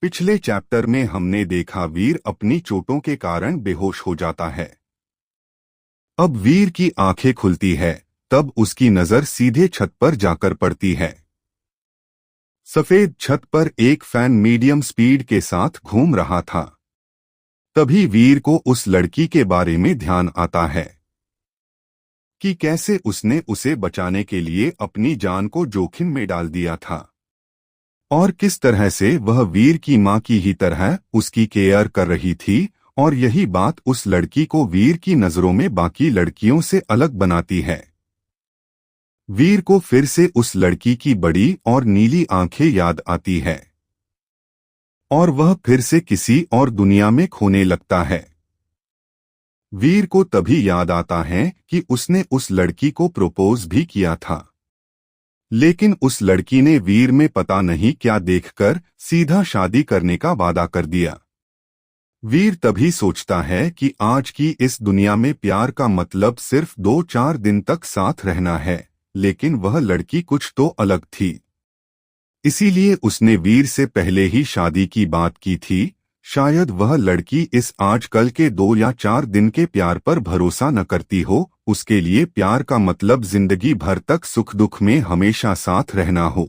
पिछले चैप्टर में हमने देखा वीर अपनी चोटों के कारण बेहोश हो जाता है। अब वीर की आंखें खुलती है, तब उसकी नजर सीधे छत पर जाकर पड़ती है। सफेद छत पर एक फैन मीडियम स्पीड के साथ घूम रहा था। तभी वीर को उस लड़की के बारे में ध्यान आता है कि कैसे उसने उसे बचाने के लिए अपनी जान को जोखिम में डाल दिया था और किस तरह से वह वीर की मां की ही तरह उसकी केयर कर रही थी, और यही बात उस लड़की को वीर की नजरों में बाकी लड़कियों से अलग बनाती है। वीर को फिर से उस लड़की की बड़ी और नीली आंखें याद आती है और वह फिर से किसी और दुनिया में खोने लगता है। वीर को तभी याद आता है कि उसने उस लड़की को प्रपोज भी किया था, लेकिन उस लड़की ने वीर में पता नहीं क्या देखकर सीधा शादी करने का वादा कर दिया। वीर तभी सोचता है कि आज की इस दुनिया में प्यार का मतलब सिर्फ 2-4 दिन तक साथ रहना है, लेकिन वह लड़की कुछ तो अलग थी। इसीलिए उसने वीर से पहले ही शादी की बात की थी। शायद वह लड़की इस आजकल के 2 या 4 दिन के प्यार पर भरोसा न करती हो, उसके लिए प्यार का मतलब जिंदगी भर तक सुख दुख में हमेशा साथ रहना हो।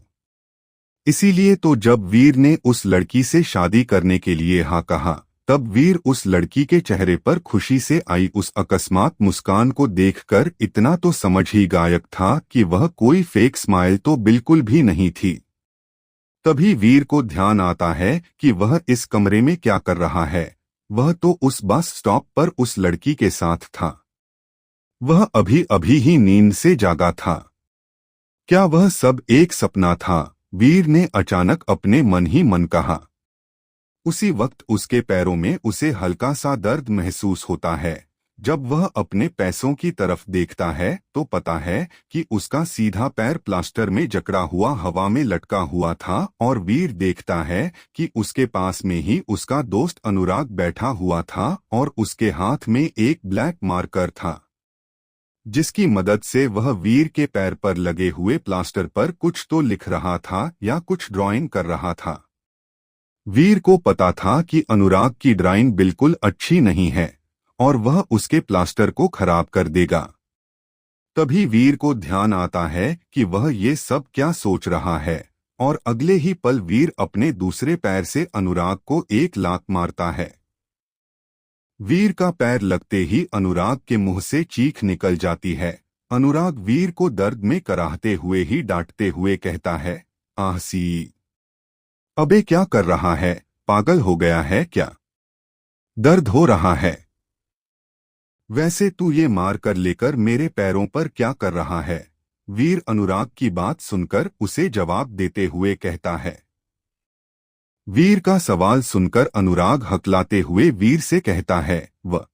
इसीलिए तो जब वीर ने उस लड़की से शादी करने के लिए हाँ कहा, तब वीर उस लड़की के चेहरे पर खुशी से आई उस अकस्मात मुस्कान को देखकर इतना तो समझ ही गायब था कि वह कोई फेक स्माइल तो बिल्कुल भी नहीं थी। तभी वीर को ध्यान आता है कि वह इस कमरे में क्या कर रहा है। वह तो उस बस स्टॉप पर उस लड़की के साथ था। वह अभी अभी ही नींद से जागा था। क्या वह सब एक सपना था? वीर ने अचानक अपने मन ही मन कहा। उसी वक्त उसके पैरों में उसे हल्का सा दर्द महसूस होता है। जब वह अपने पैसों की तरफ देखता है तो पता है कि उसका सीधा पैर प्लास्टर में जकड़ा हुआ हवा में लटका हुआ था, और वीर देखता है कि उसके पास में ही उसका दोस्त अनुराग बैठा हुआ था और उसके हाथ में एक ब्लैक मार्कर था, जिसकी मदद से वह वीर के पैर पर लगे हुए प्लास्टर पर कुछ तो लिख रहा था या कुछ ड्राइंग कर रहा था। वीर को पता था कि अनुराग की ड्राइंग बिल्कुल अच्छी नहीं है और वह उसके प्लास्टर को खराब कर देगा। तभी वीर को ध्यान आता है कि वह ये सब क्या सोच रहा है, और अगले ही पल वीर अपने दूसरे पैर से अनुराग को एक लात मारता है। वीर का पैर लगते ही अनुराग के मुंह से चीख निकल जाती है। अनुराग वीर को दर्द में कराहते हुए ही डांटते हुए कहता है, आहसी, अबे क्या कर रहा है? पागल हो गया है क्या? दर्द हो रहा है? वैसे तू ये मार कर लेकर मेरे पैरों पर क्या कर रहा है? वीर अनुराग की बात सुनकर उसे जवाब देते हुए कहता है। वीर का सवाल सुनकर अनुराग हकलाते हुए वीर से कहता है, वह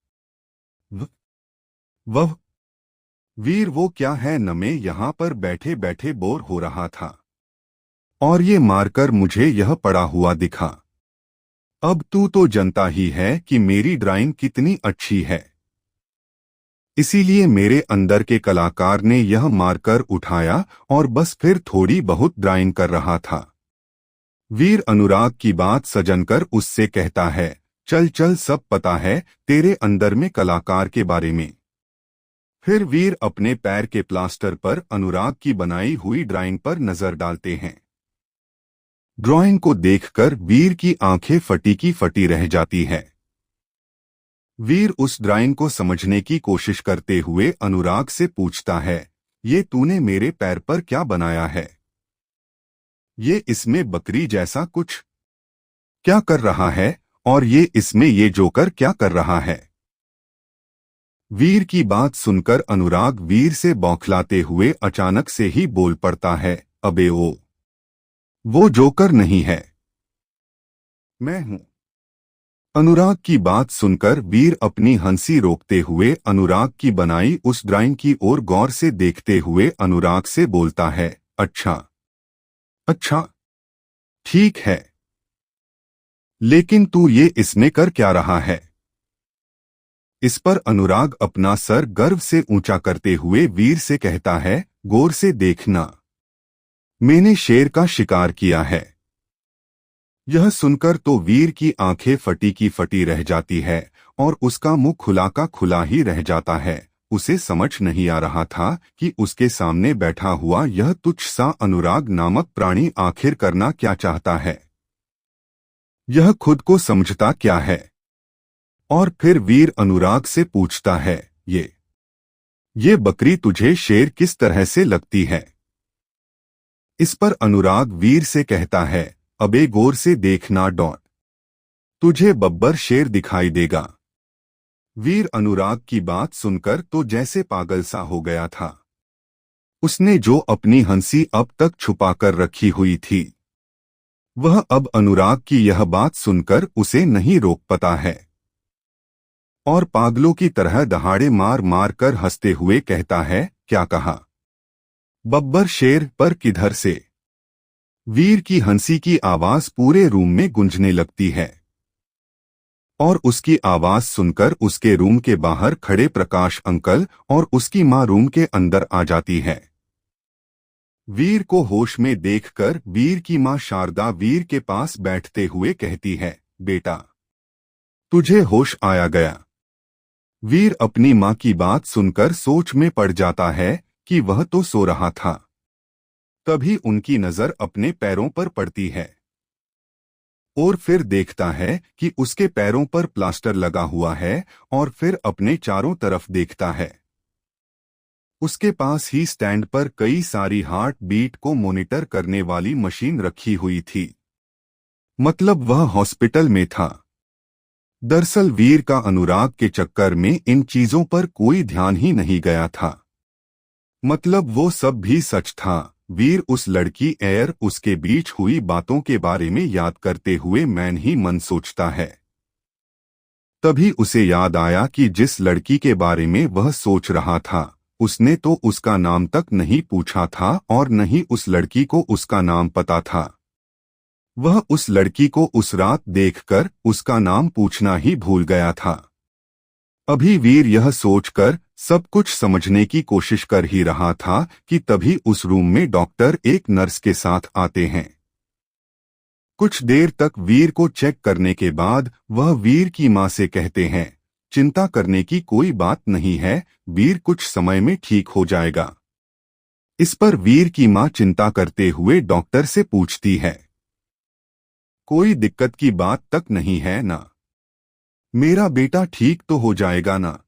वीर वो क्या है न? मैं यहाँ पर बैठे बैठे बोर हो रहा था और ये मारकर मुझे यह पड़ा हुआ दिखा। अब तू तो जनता ही है कि मेरी ड्राइंग कितनी अच्छी है, इसीलिए मेरे अंदर के कलाकार ने यह मारकर उठाया और बस फिर थोड़ी बहुत ड्राइंग कर रहा था। वीर अनुराग की बात सजनकर उससे कहता है, चल चल, सब पता है तेरे अंदर में कलाकार के बारे में। फिर वीर अपने पैर के प्लास्टर पर अनुराग की बनाई हुई ड्राइंग पर नजर डालते हैं। ड्राइंग को देखकर वीर की आंखें फटी की फटी रह जाती है। वीर उस ड्राइंग को समझने की कोशिश करते हुए अनुराग से पूछता है, ये तूने मेरे पैर पर क्या बनाया है? ये इसमें बकरी जैसा कुछ क्या कर रहा है, और ये इसमें ये जोकर क्या कर रहा है? वीर की बात सुनकर अनुराग वीर से बौखलाते हुए अचानक से ही बोल पड़ता है, अबे वो जोकर नहीं है, मैं हूं। अनुराग की बात सुनकर वीर अपनी हंसी रोकते हुए अनुराग की बनाई उस ड्राइंग की ओर गौर से देखते हुए अनुराग से बोलता है, अच्छा अच्छा, ठीक है, लेकिन तू ये इसमें कर क्या रहा है? इस पर अनुराग अपना सर गर्व से ऊंचा करते हुए वीर से कहता है, गौर से देखना, मैंने शेर का शिकार किया है। यह सुनकर तो वीर की आंखें फटी की फटी रह जाती है और उसका मुंह खुला का खुला ही रह जाता है। उसे समझ नहीं आ रहा था कि उसके सामने बैठा हुआ यह तुच्छ सा अनुराग नामक प्राणी आखिर करना क्या चाहता है। यह खुद को समझता क्या है। और फिर वीर अनुराग से पूछता है, ये बकरी तुझे शेर किस तरह से लगती है? इस पर अनुराग वीर से कहता है, अबे गौर से देखना डॉट, तुझे बब्बर शेर दिखाई देगा। वीर अनुराग की बात सुनकर तो जैसे पागल सा हो गया था। उसने जो अपनी हंसी अब तक छुपा कर रखी हुई थी, वह अब अनुराग की यह बात सुनकर उसे नहीं रोक पाता है और पागलों की तरह दहाड़े मार मार कर हंसते हुए कहता है, क्या कहा? बब्बर शेर? पर किधर से? वीर की हंसी की आवाज पूरे रूम में गूंजने लगती है और उसकी आवाज सुनकर उसके रूम के बाहर खड़े प्रकाश अंकल और उसकी मां रूम के अंदर आ जाती है। वीर को होश में देखकर वीर की मां शारदा वीर के पास बैठते हुए कहती है, बेटा तुझे होश आया गया। वीर अपनी मां की बात सुनकर सोच में पड़ जाता है कि वह तो सो रहा था। तभी उनकी नजर अपने पैरों पर पड़ती है और फिर देखता है कि उसके पैरों पर प्लास्टर लगा हुआ है और फिर अपने चारों तरफ देखता है। उसके पास ही स्टैंड पर कई सारी हार्ट बीट को मॉनिटर करने वाली मशीन रखी हुई थी। मतलब वह हॉस्पिटल में था। दरअसल वीर का अनुराग के चक्कर में इन चीजों पर कोई ध्यान ही नहीं गया था। मतलब वो सब भी सच था। वीर उस लड़की एयर उसके बीच हुई बातों के बारे में याद करते हुए मन ही मन सोचता है। तभी उसे याद आया कि जिस लड़की के बारे में वह सोच रहा था, उसने तो उसका नाम तक नहीं पूछा था और न ही उस लड़की को उसका नाम पता था। वह उस लड़की को उस रात देखकर उसका नाम पूछना ही भूल गया था। अभी वीर यह सोचकर सब कुछ समझने की कोशिश कर ही रहा था कि तभी उस रूम में डॉक्टर एक नर्स के साथ आते हैं। कुछ देर तक वीर को चेक करने के बाद वह वीर की मां से कहते हैं, चिंता करने की कोई बात नहीं है, वीर कुछ समय में ठीक हो जाएगा। इस पर वीर की मां चिंता करते हुए डॉक्टर से पूछती है, कोई दिक्कत की बात तक नहीं है ना? मेरा बेटा ठीक तो हो जाएगा ना?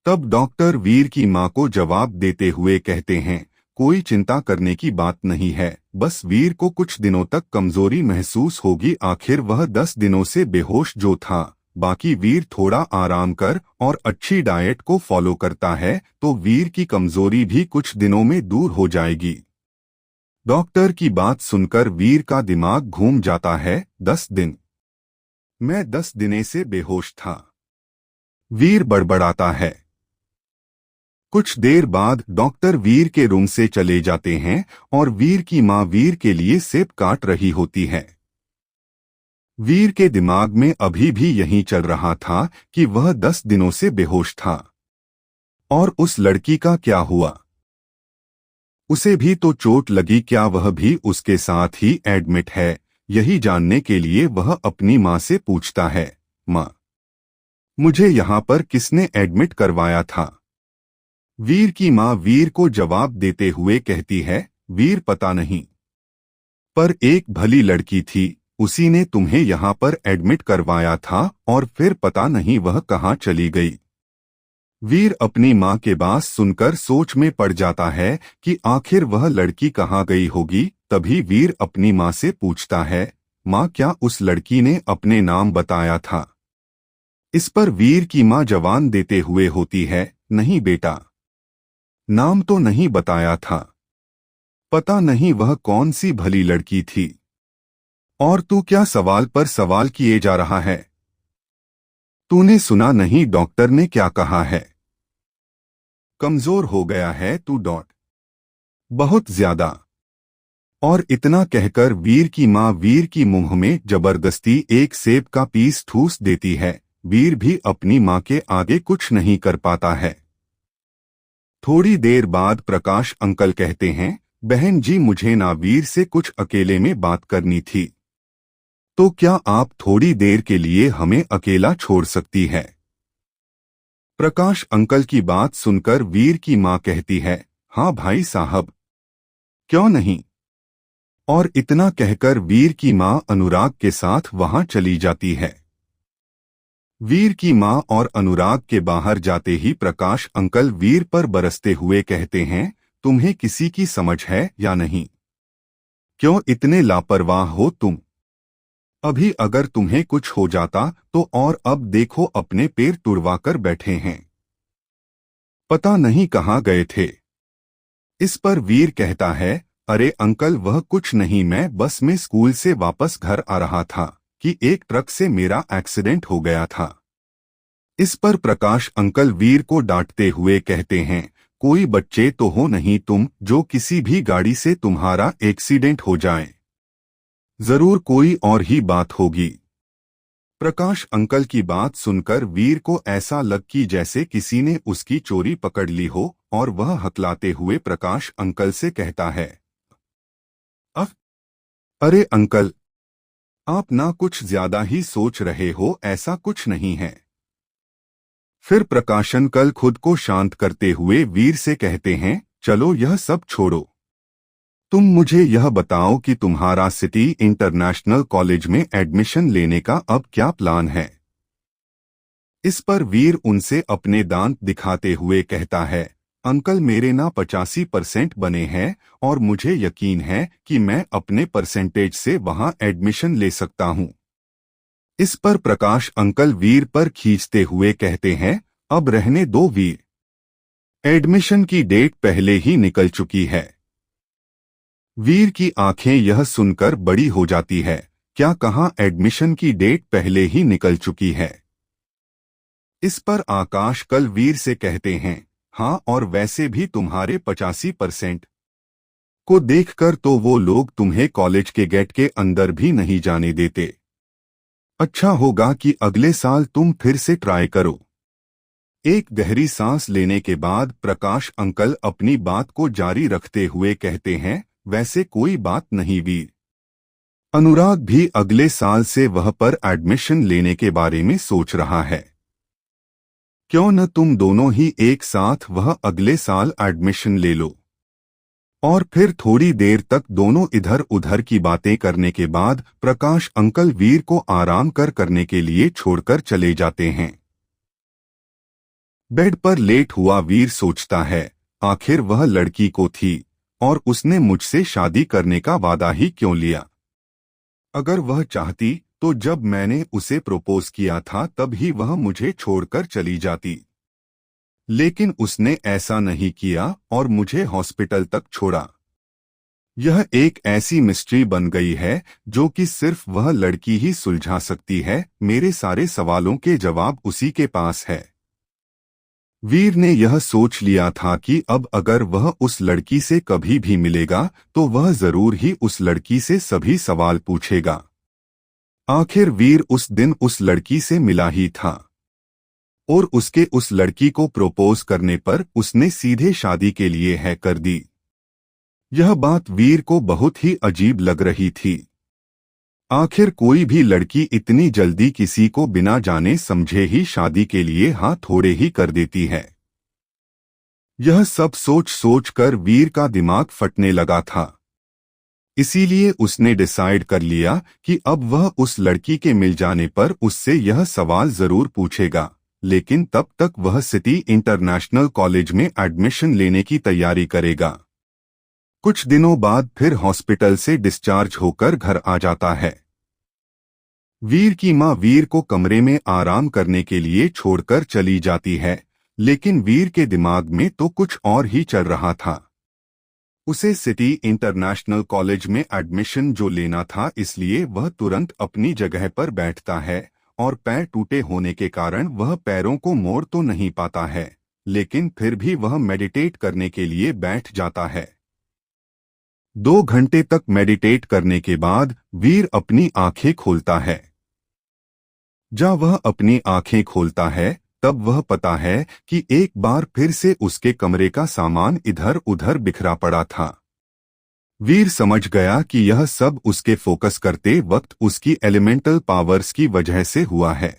तब डॉक्टर वीर की मां को जवाब देते हुए कहते हैं, कोई चिंता करने की बात नहीं है, बस वीर को कुछ दिनों तक कमजोरी महसूस होगी। आखिर वह 10 दिनों से बेहोश जो था। बाकी वीर थोड़ा आराम कर और अच्छी डाइट को फॉलो करता है तो वीर की कमजोरी भी कुछ दिनों में दूर हो जाएगी। डॉक्टर की बात सुनकर वीर का दिमाग घूम जाता है। 10 दिन? मैं 10 दिनों से बेहोश था, वीर बड़बड़ाता है। कुछ देर बाद डॉक्टर वीर के रूम से चले जाते हैं और वीर की मां वीर के लिए सेब काट रही होती है। वीर के दिमाग में अभी भी यही चल रहा था कि वह 10 दिनों से बेहोश था। और उस लड़की का क्या हुआ? उसे भी तो चोट लगी, क्या वह भी उसके साथ ही एडमिट है? यही जानने के लिए वह अपनी मां से पूछता है, मां मुझे यहाँ पर किसने एडमिट करवाया था? वीर की मां वीर को जवाब देते हुए कहती है, वीर पता नहीं, पर एक भली लड़की थी, उसी ने तुम्हें यहाँ पर एडमिट करवाया था और फिर पता नहीं वह कहाँ चली गई। वीर अपनी मां के बात सुनकर सोच में पड़ जाता है कि आखिर वह लड़की कहाँ गई होगी। तभी वीर अपनी मां से पूछता है, मां क्या उस लड़की ने अपने नाम बताया था? इस पर वीर की मां जवाब देते हुए होती है, नहीं बेटा, नाम तो नहीं बताया था, पता नहीं वह कौन सी भली लड़की थी। और तू क्या सवाल पर सवाल किए जा रहा है? तूने सुना नहीं डॉक्टर ने क्या कहा है? कमजोर हो गया है तू डॉट, बहुत ज्यादा। और इतना कहकर वीर की मां वीर की मुंह में जबरदस्ती एक सेब का पीस ठूस देती है। वीर भी अपनी मां के आगे कुछ नहीं कर पाता है। थोड़ी देर बाद प्रकाश अंकल कहते हैं, बहन जी मुझे ना वीर से कुछ अकेले में बात करनी थी। तो क्या आप थोड़ी देर के लिए हमें अकेला छोड़ सकती है? प्रकाश अंकल की बात सुनकर वीर की मां कहती है, हाँ भाई साहब, क्यों नहीं। और इतना कहकर वीर की मां अनुराग के साथ वहां चली जाती है। वीर की मां और अनुराग के बाहर जाते ही प्रकाश अंकल वीर पर बरसते हुए कहते हैं, तुम्हें किसी की समझ है या नहीं? क्यों इतने लापरवाह हो तुम? अभी अगर तुम्हें कुछ हो जाता तो, और अब देखो अपने पैर तुड़वा कर बैठे हैं, पता नहीं कहाँ गए थे। इस पर वीर कहता है, अरे अंकल वह कुछ नहीं, मैं बस में स्कूल से वापस घर आ रहा था कि एक ट्रक से मेरा एक्सीडेंट हो गया था। इस पर प्रकाश अंकल वीर को डांटते हुए कहते हैं, कोई बच्चे तो हो नहीं तुम जो किसी भी गाड़ी से तुम्हारा एक्सीडेंट हो जाए, जरूर कोई और ही बात होगी। प्रकाश अंकल की बात सुनकर वीर को ऐसा लग कि जैसे किसी ने उसकी चोरी पकड़ ली हो, और वह हकलाते हुए प्रकाश अंकल से कहता है, अरे अंकल, आप ना कुछ ज्यादा ही सोच रहे हो, ऐसा कुछ नहीं है। फिर प्रकाश अंकल खुद को शांत करते हुए वीर से कहते हैं, चलो यह सब छोड़ो, तुम मुझे यह बताओ कि तुम्हारा सिटी इंटरनेशनल कॉलेज में एडमिशन लेने का अब क्या प्लान है? इस पर वीर उनसे अपने दांत दिखाते हुए कहता है, अंकल मेरे ना 85% बने हैं और मुझे यकीन है कि मैं अपने परसेंटेज से वहां एडमिशन ले सकता हूं। इस पर प्रकाश अंकल वीर पर खींचते हुए कहते हैं, अब रहने दो वीर, एडमिशन की डेट पहले ही निकल चुकी है। वीर की आंखें यह सुनकर बड़ी हो जाती है, क्या कहा एडमिशन की डेट पहले ही निकल चुकी है? इस पर आकाश कल वीर से कहते हैं, हाँ और वैसे भी तुम्हारे 85% को देखकर तो वो लोग तुम्हें कॉलेज के गेट के अंदर भी नहीं जाने देते। अच्छा होगा कि अगले साल तुम फिर से ट्राई करो। एक गहरी सांस लेने के बाद प्रकाश अंकल अपनी बात को जारी रखते हुए कहते हैं, वैसे कोई बात नहीं वीर, अनुराग भी अगले साल से वह पर एडमिशन लेने के बारे में सोच रहा है। क्यों न तुम दोनों ही एक साथ वह अगले साल एडमिशन ले लो। और फिर थोड़ी देर तक दोनों इधर उधर की बातें करने के बाद प्रकाश अंकल वीर को आराम करने के लिए छोड़कर चले जाते हैं। बेड पर लेट हुआ वीर सोचता है, आखिर वह लड़की को थी और उसने मुझसे शादी करने का वादा ही क्यों लिया? अगर वह चाहती तो जब मैंने उसे प्रपोज किया था तब ही वह मुझे छोड़कर चली जाती, लेकिन उसने ऐसा नहीं किया और मुझे हॉस्पिटल तक छोड़ा। यह एक ऐसी मिस्ट्री बन गई है जो कि सिर्फ वह लड़की ही सुलझा सकती है। मेरे सारे सवालों के जवाब उसी के पास है। वीर ने यह सोच लिया था कि अब अगर वह उस लड़की से कभी भी मिलेगा तो वह जरूर ही उस लड़की से सभी सवाल पूछेगा। आखिर वीर उस दिन उस लड़की से मिला ही था और उसके उस लड़की को प्रपोज करने पर उसने सीधे शादी के लिए है कर दी। यह बात वीर को बहुत ही अजीब लग रही थी। आखिर कोई भी लड़की इतनी जल्दी किसी को बिना जाने समझे ही शादी के लिए हाँ थोड़े ही कर देती है। यह सब सोच सोच कर वीर का दिमाग फटने लगा था। इसीलिए उसने डिसाइड कर लिया कि अब वह उस लड़की के मिल जाने पर उससे यह सवाल जरूर पूछेगा, लेकिन तब तक वह सिटी इंटरनेशनल कॉलेज में एडमिशन लेने की तैयारी करेगा। कुछ दिनों बाद फिर हॉस्पिटल से डिस्चार्ज होकर घर आ जाता है। वीर की मां वीर को कमरे में आराम करने के लिए छोड़कर चली जाती है, लेकिन वीर के दिमाग में तो कुछ और ही चल रहा था। उसे सिटी इंटरनेशनल कॉलेज में एडमिशन जो लेना था, इसलिए वह तुरंत अपनी जगह पर बैठता है और पैर टूटे होने के कारण वह पैरों को मोड़ तो नहीं पाता है, लेकिन फिर भी वह मेडिटेट करने के लिए बैठ जाता है। 2 घंटे तक मेडिटेट करने के बाद वीर अपनी आंखें खोलता है। जब वह अपनी आंखें खोलता है तब वह पता है कि एक बार फिर से उसके कमरे का सामान इधर उधर बिखरा पड़ा था। वीर समझ गया कि यह सब उसके फोकस करते वक्त उसकी एलिमेंटल पावर्स की वजह से हुआ है।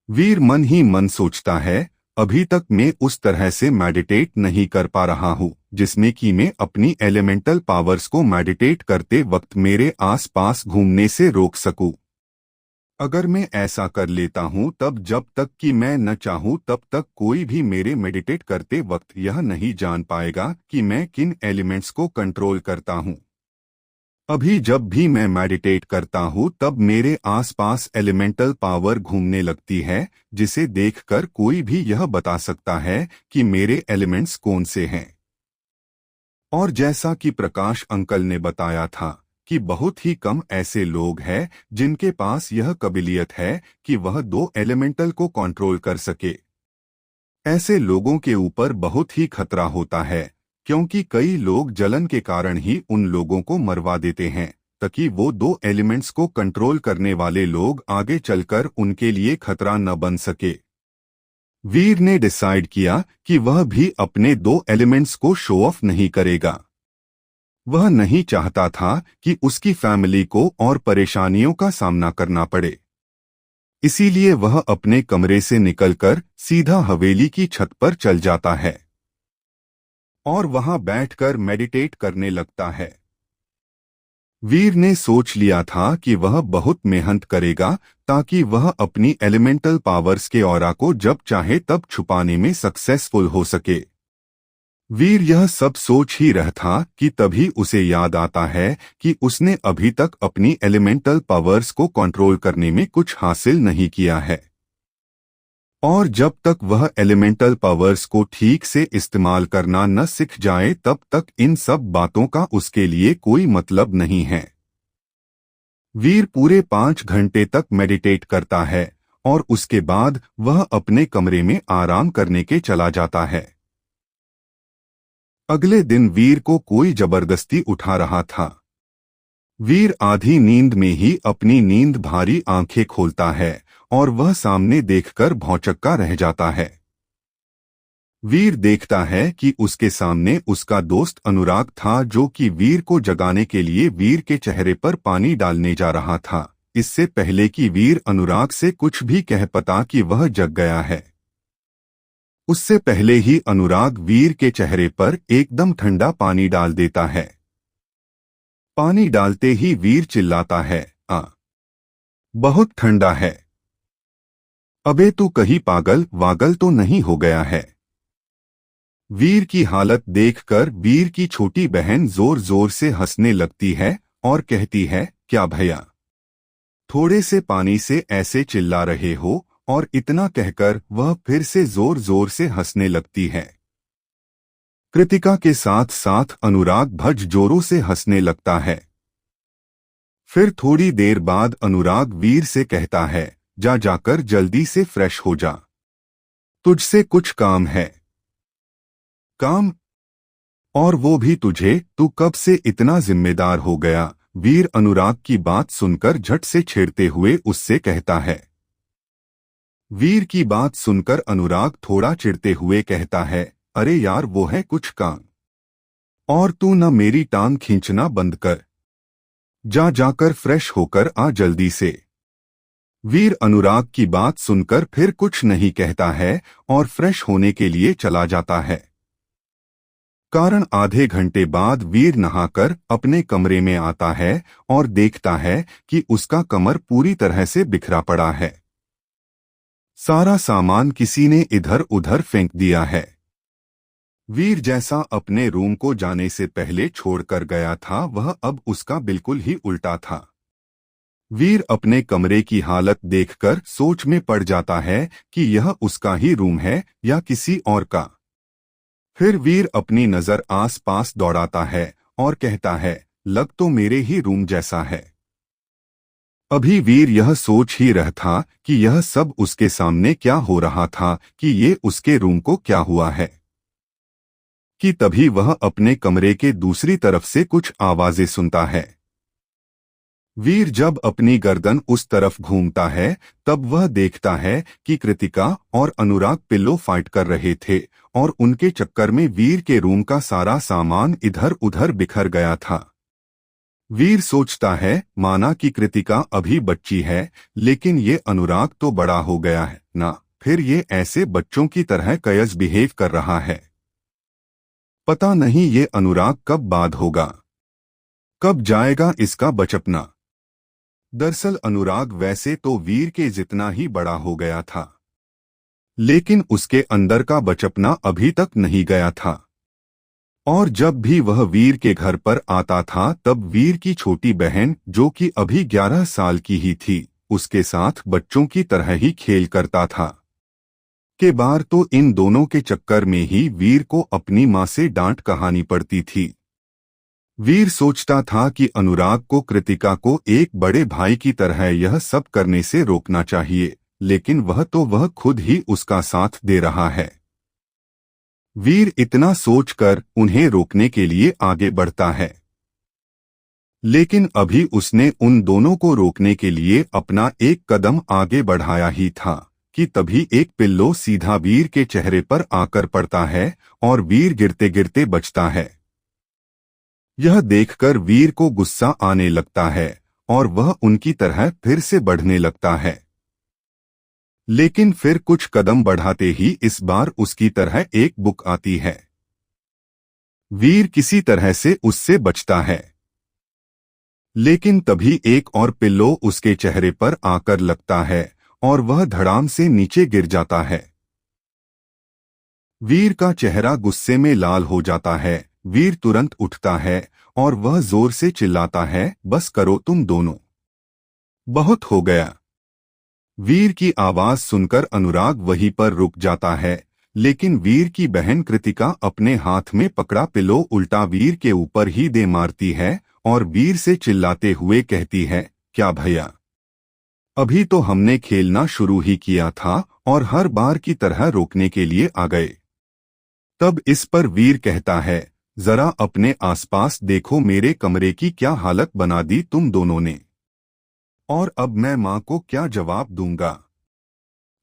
वीर मन ही मन सोचता है, अभी तक मैं उस तरह से मेडिटेट नहीं कर पा रहा हूँ जिसमें कि मैं अपनी एलिमेंटल पावर्स को मेडिटेट करते वक्त मेरे आसपास घूमने से रोक सकूं। अगर मैं ऐसा कर लेता हूं तब जब तक कि मैं न चाहूं तब तक कोई भी मेरे मेडिटेट करते वक्त यह नहीं जान पाएगा कि मैं किन एलिमेंट्स को कंट्रोल करता हूं। अभी जब भी मैं मेडिटेट करता हूं तब मेरे आसपास एलिमेंटल पावर घूमने लगती है, जिसे देखकर कोई भी यह बता सकता है कि मेरे एलिमेंट्स कौन से हैं। और जैसा कि प्रकाश अंकल ने बताया था कि बहुत ही कम ऐसे लोग हैं जिनके पास यह काबिलियत है कि वह दो एलिमेंटल को कंट्रोल कर सके। ऐसे लोगों के ऊपर बहुत ही खतरा होता है, क्योंकि कई लोग जलन के कारण ही उन लोगों को मरवा देते हैं ताकि वो दो एलिमेंट्स को कंट्रोल करने वाले लोग आगे चलकर उनके लिए खतरा न बन सके। वीर ने डिसाइड किया कि वह भी अपने दो एलिमेंट्स को शो ऑफ नहीं करेगा। वह नहीं चाहता था कि उसकी फैमिली को और परेशानियों का सामना करना पड़े। इसीलिए वह अपने कमरे से निकलकर सीधा हवेली की छत पर चल जाता है और वहां बैठकर मेडिटेट करने लगता है। वीर ने सोच लिया था कि वह बहुत मेहनत करेगा ताकि वह अपनी एलिमेंटल पावर्स के ऑरा को जब चाहे तब छुपाने में सक्सेसफुल हो सके। वीर यह सब सोच ही रहा था कि तभी उसे याद आता है कि उसने अभी तक अपनी एलिमेंटल पावर्स को कंट्रोल करने में कुछ हासिल नहीं किया है। और जब तक वह एलिमेंटल पावर्स को ठीक से इस्तेमाल करना न सीख जाए तब तक इन सब बातों का उसके लिए कोई मतलब नहीं है। वीर पूरे 5 घंटे तक मेडिटेट करता है और उसके बाद वह अपने कमरे में आराम करने के चला जाता है। अगले दिन वीर को कोई जबरदस्ती उठा रहा था। वीर आधी नींद में ही अपनी नींद भारी आंखें खोलता है और वह सामने देखकर भौंचक्का रह जाता है। वीर देखता है कि उसके सामने उसका दोस्त अनुराग था, जो कि वीर को जगाने के लिए वीर के चेहरे पर पानी डालने जा रहा था, इससे पहले कि वीर अनुराग से कुछ भी कह पाता कि वह जग गया है। उससे पहले ही अनुराग वीर के चेहरे पर एकदम ठंडा पानी डाल देता है। पानी डालते ही वीर चिल्लाता है, बहुत ठंडा है। अबे तू कहीं पागल वागल तो नहीं हो गया है। वीर की हालत देखकर वीर की छोटी बहन जोर जोर से हंसने लगती है और कहती है, क्या भैया, थोड़े से पानी से ऐसे चिल्ला रहे हो? और इतना कहकर वह फिर से जोर जोर से हंसने लगती है। कृतिका के साथ साथ अनुराग भज जोरों से हंसने लगता है। फिर थोड़ी देर बाद अनुराग वीर से कहता है, जा जाकर जल्दी से फ्रेश हो जा, तुझसे कुछ काम है। काम? और वो भी तुझे? तू कब से इतना जिम्मेदार हो गया? वीर अनुराग की बात सुनकर झट से छेड़ते हुए उससे कहता है। वीर की बात सुनकर अनुराग थोड़ा चिढ़ते हुए कहता है, अरे यार वो है कुछ काम, और तू न मेरी टांग खींचना बंद कर, जा जाकर फ्रेश होकर आ जल्दी से। वीर अनुराग की बात सुनकर फिर कुछ नहीं कहता है और फ्रेश होने के लिए चला जाता है। कारण आधे घंटे बाद वीर नहाकर अपने कमरे में आता है और देखता है कि उसका कमर पूरी तरह से बिखरा पड़ा है। सारा सामान किसी ने इधर उधर फेंक दिया है। वीर जैसा अपने रूम को जाने से पहले छोड़कर गया था, वह अब उसका बिल्कुल ही उल्टा था। वीर अपने कमरे की हालत देखकर सोच में पड़ जाता है कि यह उसका ही रूम है या किसी और का। फिर वीर अपनी नजर आस पास दौड़ाता है और कहता है, लग तो मेरे ही रूम जैसा है। अभी वीर यह सोच ही रहा था कि यह सब उसके सामने क्या हो रहा था, कि ये उसके रूम को क्या हुआ है, कि तभी वह अपने कमरे के दूसरी तरफ से कुछ आवाजें सुनता है। वीर जब अपनी गर्दन उस तरफ घूमता है तब वह देखता है कि कृतिका और अनुराग पिल्लो फाइट कर रहे थे और उनके चक्कर में वीर के रूम का सारा सामान इधर उधर बिखर गया था। वीर सोचता है माना कि कृतिका अभी बच्ची है, लेकिन ये अनुराग तो बड़ा हो गया है ना, फिर ये ऐसे बच्चों की तरह कयस बिहेव कर रहा है। पता नहीं ये अनुराग कब बाद होगा, कब जाएगा इसका बचपना। दरअसल अनुराग वैसे तो वीर के जितना ही बड़ा हो गया था, लेकिन उसके अंदर का बचपना अभी तक नहीं गया था। और जब भी वह वीर के घर पर आता था तब वीर की छोटी बहन, जो कि अभी 11 साल की ही थी, उसके साथ बच्चों की तरह ही खेल करता था। के बार तो इन दोनों के चक्कर में ही वीर को अपनी माँ से डांट कहानी पड़ती थी। वीर सोचता था कि अनुराग को कृतिका को एक बड़े भाई की तरह यह सब करने से रोकना चाहिए, लेकिन वह खुद ही उसका साथ दे रहा है। वीर इतना सोचकर उन्हें रोकने के लिए आगे बढ़ता है, लेकिन अभी उसने उन दोनों को रोकने के लिए अपना एक कदम आगे बढ़ाया ही था कि तभी एक पिल्लो सीधा वीर के चेहरे पर आकर पड़ता है और वीर गिरते गिरते बचता है। यह देखकर वीर को गुस्सा आने लगता है और वह उनकी तरह फिर से बढ़ने लगता है, लेकिन फिर कुछ कदम बढ़ाते ही इस बार उसकी तरह एक बुक आती है। वीर किसी तरह से उससे बचता है, लेकिन तभी एक और पिल्लो उसके चेहरे पर आकर लगता है और वह धड़ाम से नीचे गिर जाता है। वीर का चेहरा गुस्से में लाल हो जाता है। वीर तुरंत उठता है और वह जोर से चिल्लाता है, बस करो तुम दोनों, बहुत हो गया। वीर की आवाज सुनकर अनुराग वहीं पर रुक जाता है, लेकिन वीर की बहन कृतिका अपने हाथ में पकड़ा पिलो उल्टा वीर के ऊपर ही दे मारती है और वीर से चिल्लाते हुए कहती है, क्या भैया, अभी तो हमने खेलना शुरू ही किया था और हर बार की तरह रोकने के लिए आ गए। तब इस पर वीर कहता है, जरा अपने आसपास देखो, मेरे कमरे की क्या हालत बना दी तुम दोनों ने, और अब मैं मां को क्या जवाब दूंगा।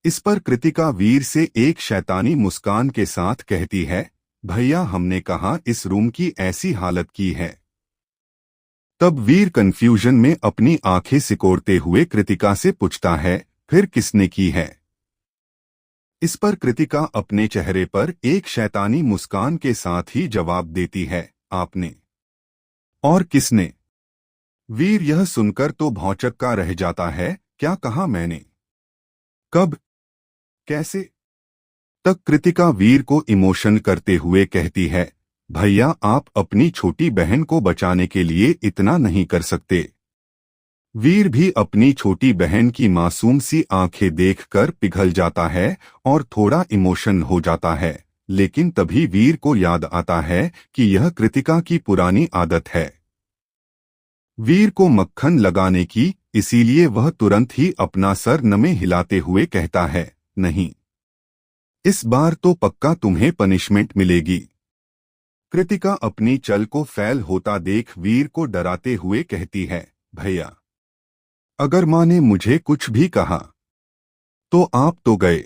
इस पर कृतिका वीर से एक शैतानी मुस्कान के साथ कहती है, भैया हमने कहा इस रूम की ऐसी हालत की है। तब वीर कंफ्यूजन में अपनी आंखें सिकोड़ते हुए कृतिका से पूछता है, फिर किसने की है। इस पर कृतिका अपने चेहरे पर एक शैतानी मुस्कान के साथ ही जवाब देती है, आपने। और किसने। वीर यह सुनकर तो भौंचक्का रह जाता है, क्या कहा मैंने, कब, कैसे। तक कृतिका वीर को इमोशन करते हुए कहती है, भैया आप अपनी छोटी बहन को बचाने के लिए इतना नहीं कर सकते। वीर भी अपनी छोटी बहन की मासूम सी आंखें देखकर पिघल जाता है और थोड़ा इमोशन हो जाता है, लेकिन तभी वीर को याद आता है कि यह कृतिका की पुरानी आदत है वीर को मक्खन लगाने की, इसीलिए वह तुरंत ही अपना सर नमे हिलाते हुए कहता है, नहीं, इस बार तो पक्का तुम्हें पनिशमेंट मिलेगी। कृतिका अपनी चल को फैल होता देख वीर को डराते हुए कहती है, भैया अगर मां ने मुझे कुछ भी कहा तो आप तो गए।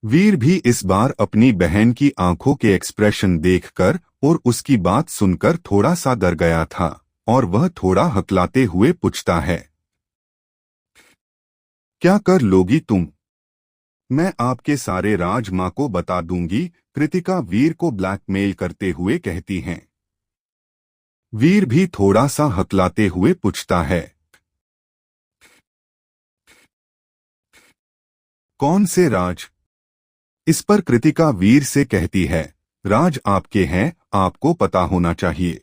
वीर भी इस बार अपनी बहन की आंखों के एक्सप्रेशन देखकर और उसकी बात सुनकर थोड़ा सा डर गया था और वह थोड़ा हकलाते हुए पूछता है, क्या कर लोगी तुम। मैं आपके सारे राज मां को बता दूंगी, कृतिका वीर को ब्लैकमेल करते हुए कहती हैं। वीर भी थोड़ा सा हकलाते हुए पूछता है, कौन से राज। इस पर कृतिका वीर से कहती है, राज आपके हैं, आपको पता होना चाहिए।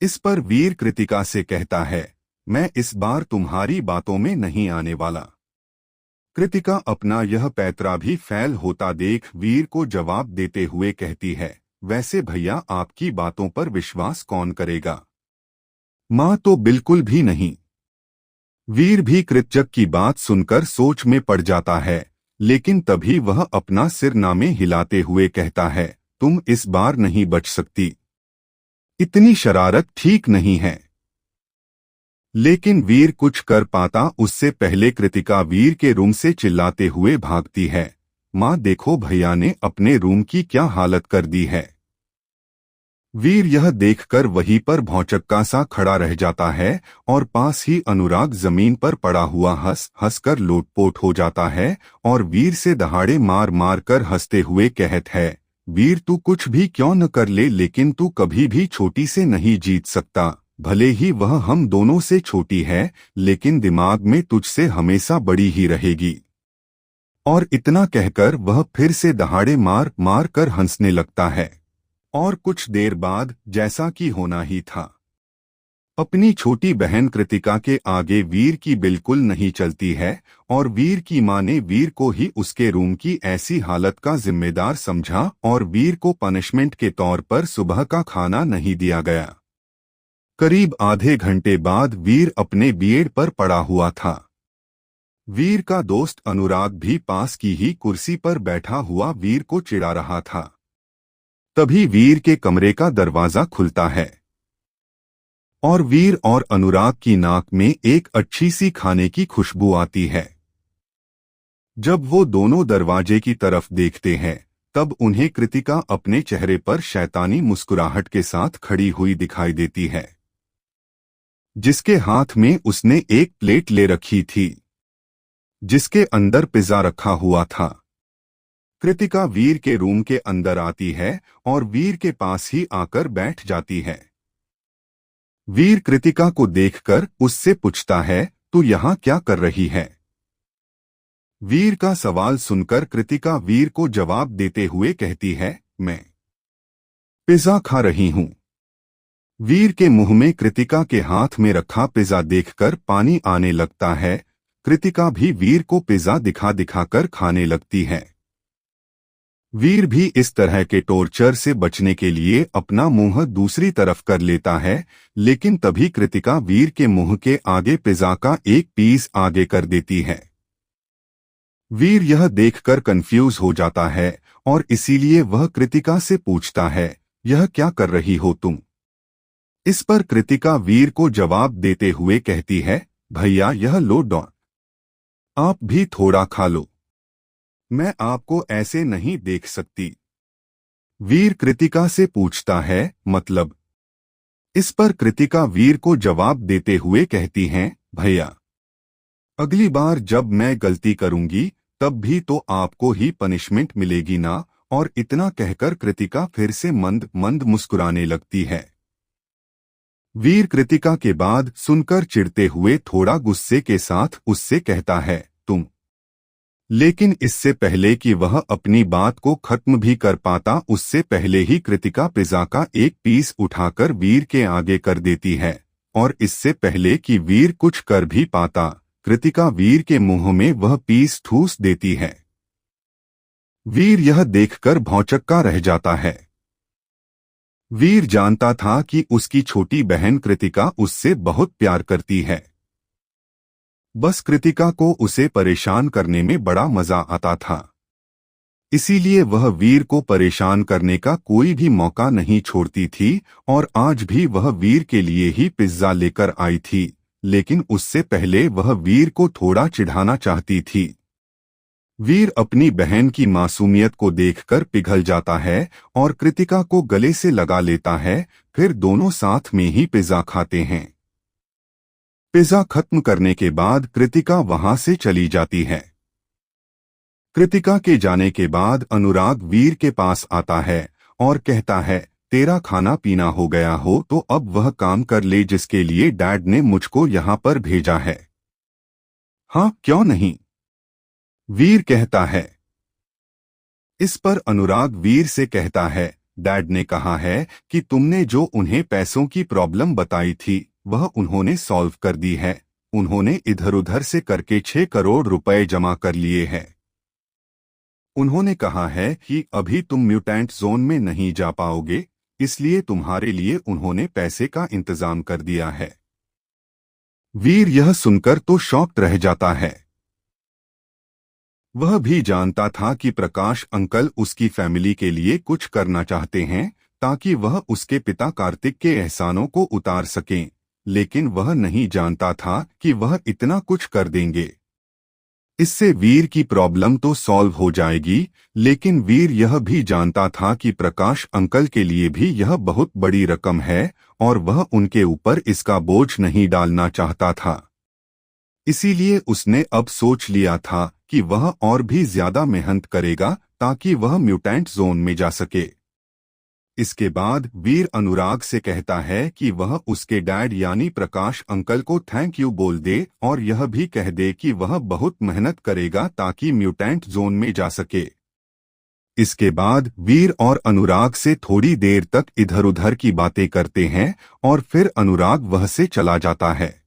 इस पर वीर कृतिका से कहता है, मैं इस बार तुम्हारी बातों में नहीं आने वाला। कृतिका अपना यह पैतरा भी फैल होता देख वीर को जवाब देते हुए कहती है, वैसे भैया आपकी बातों पर विश्वास कौन करेगा, मां तो बिल्कुल भी नहीं। वीर भी कृतजग की बात सुनकर सोच में पड़ जाता है, लेकिन तभी वह अपना सिर नामे हिलाते हुए कहता है, तुम इस बार नहीं बच सकती, इतनी शरारत ठीक नहीं है। लेकिन वीर कुछ कर पाता उससे पहले कृतिका वीर के रूम से चिल्लाते हुए भागती है। माँ देखो भैया ने अपने रूम की क्या हालत कर दी है। वीर यह देखकर वहीं पर भौचक्का सा खड़ा रह जाता है और पास ही अनुराग जमीन पर पड़ा हुआ हंस हंसकर लोटपोट हो जाता है और वीर से दहाड़े मार मार कर हंसते हुए कहत है, वीर तू कुछ भी क्यों न कर ले लेकिन तू कभी भी छोटी से नहीं जीत सकता। भले ही वह हम दोनों से छोटी है लेकिन दिमाग में तुझसे हमेशा बड़ी ही रहेगी। और इतना कहकर वह फिर से दहाड़े मार मार कर हंसने लगता है। और कुछ देर बाद जैसा कि होना ही था, अपनी छोटी बहन कृतिका के आगे वीर की बिल्कुल नहीं चलती है और वीर की मां ने वीर को ही उसके रूम की ऐसी हालत का जिम्मेदार समझा और वीर को पनिशमेंट के तौर पर सुबह का खाना नहीं दिया गया। करीब आधे घंटे बाद वीर अपने बेड पर पड़ा हुआ था। वीर का दोस्त अनुराग भी पास की ही कुर्सी पर बैठा हुआ वीर को चिढ़ा रहा था। तभी वीर के कमरे का दरवाजा खुलता है और वीर और अनुराग की नाक में एक अच्छी सी खाने की खुशबू आती है। जब वो दोनों दरवाजे की तरफ देखते हैं तब उन्हें कृतिका अपने चेहरे पर शैतानी मुस्कुराहट के साथ खड़ी हुई दिखाई देती है, जिसके हाथ में उसने एक प्लेट ले रखी थी जिसके अंदर पिज्जा रखा हुआ था। कृतिका वीर के रूम के अंदर आती है और वीर के पास ही आकर बैठ जाती है। वीर कृतिका को देखकर उससे पूछता है, तू यहाँ क्या कर रही है? वीर का सवाल सुनकर कृतिका वीर को जवाब देते हुए कहती है, मैं पिज्जा खा रही हूँ। वीर के मुंह में कृतिका के हाथ में रखा पिज्जा देखकर पानी आने लगता है। कृतिका भी वीर को पिज्जा दिखा दिखाकर खाने लगती है। वीर भी इस तरह के टॉर्चर से बचने के लिए अपना मुंह दूसरी तरफ कर लेता है, लेकिन तभी कृतिका वीर के मुंह के आगे पिज्जा का एक पीस आगे कर देती है। वीर यह देखकर कंफ्यूज हो जाता है और इसीलिए वह कृतिका से पूछता है, यह क्या कर रही हो तुम? इस पर कृतिका वीर को जवाब देते हुए कहती है, भैया यह लो डॉन, आप भी थोड़ा खा लो, मैं आपको ऐसे नहीं देख सकती। वीर कृतिका से पूछता है, मतलब? इस पर कृतिका वीर को जवाब देते हुए कहती हैं, भैया अगली बार जब मैं गलती करूंगी तब भी तो आपको ही पनिशमेंट मिलेगी ना। और इतना कहकर कृतिका फिर से मंद मंद मुस्कुराने लगती है। वीर कृतिका के बाद सुनकर चिढ़ते हुए थोड़ा गुस्से के साथ उससे कहता है, तुम। लेकिन इससे पहले कि वह अपनी बात को खत्म भी कर पाता उससे पहले ही कृतिका पिज्जा का एक पीस उठाकर वीर के आगे कर देती है और इससे पहले कि वीर कुछ कर भी पाता कृतिका वीर के मुंह में वह पीस ठूस देती है। वीर यह देखकर भौंचक्का रह जाता है। वीर जानता था कि उसकी छोटी बहन कृतिका उससे बहुत प्यार करती है। बस कृतिका को उसे परेशान करने में बड़ा मजा आता था, इसीलिए वह वीर को परेशान करने का कोई भी मौका नहीं छोड़ती थी और आज भी वह वीर के लिए ही पिज्जा लेकर आई थी, लेकिन उससे पहले वह वीर को थोड़ा चिढ़ाना चाहती थी। वीर अपनी बहन की मासूमियत को देखकर पिघल जाता है और कृतिका को गले से लगा लेता है, फिर दोनों साथ में ही पिज्जा खाते हैं। पिज्जा खत्म करने के बाद कृतिका वहां से चली जाती है। कृतिका के जाने के बाद अनुराग वीर के पास आता है और कहता है, तेरा खाना पीना हो गया हो तो अब वह काम कर ले जिसके लिए डैड ने मुझको यहाँ पर भेजा है। हाँ क्यों नहीं, वीर कहता है। इस पर अनुराग वीर से कहता है, डैड ने कहा है कि तुमने जो उन्हें पैसों की प्रॉब्लम बताई थी वह उन्होंने सॉल्व कर दी है। उन्होंने इधर उधर से करके 6 करोड़ रुपए जमा कर लिए हैं। उन्होंने कहा है कि अभी तुम म्यूटेंट जोन में नहीं जा पाओगे, इसलिए तुम्हारे लिए उन्होंने पैसे का इंतजाम कर दिया है। वीर यह सुनकर तो शॉक्ड रह जाता है। वह भी जानता था कि प्रकाश अंकल उसकी फैमिली के लिए कुछ करना चाहते हैं ताकि वह उसके पिता कार्तिक के एहसानों को उतार सकें, लेकिन वह नहीं जानता था कि वह इतना कुछ कर देंगे। इससे वीर की प्रॉब्लम तो सॉल्व हो जाएगी, लेकिन वीर यह भी जानता था कि प्रकाश अंकल के लिए भी यह बहुत बड़ी रकम है और वह उनके ऊपर इसका बोझ नहीं डालना चाहता था। इसीलिए उसने अब सोच लिया था कि वह और भी ज्यादा मेहनत करेगा ताकि वह म्यूटेंट जोन में जा सके। इसके बाद वीर अनुराग से कहता है कि वह उसके डैड यानी प्रकाश अंकल को थैंक यू बोल दे और यह भी कह दे कि वह बहुत मेहनत करेगा ताकि म्यूटेंट जोन में जा सके। इसके बाद वीर और अनुराग से थोड़ी देर तक इधर उधर की बातें करते हैं और फिर अनुराग वह से चला जाता है।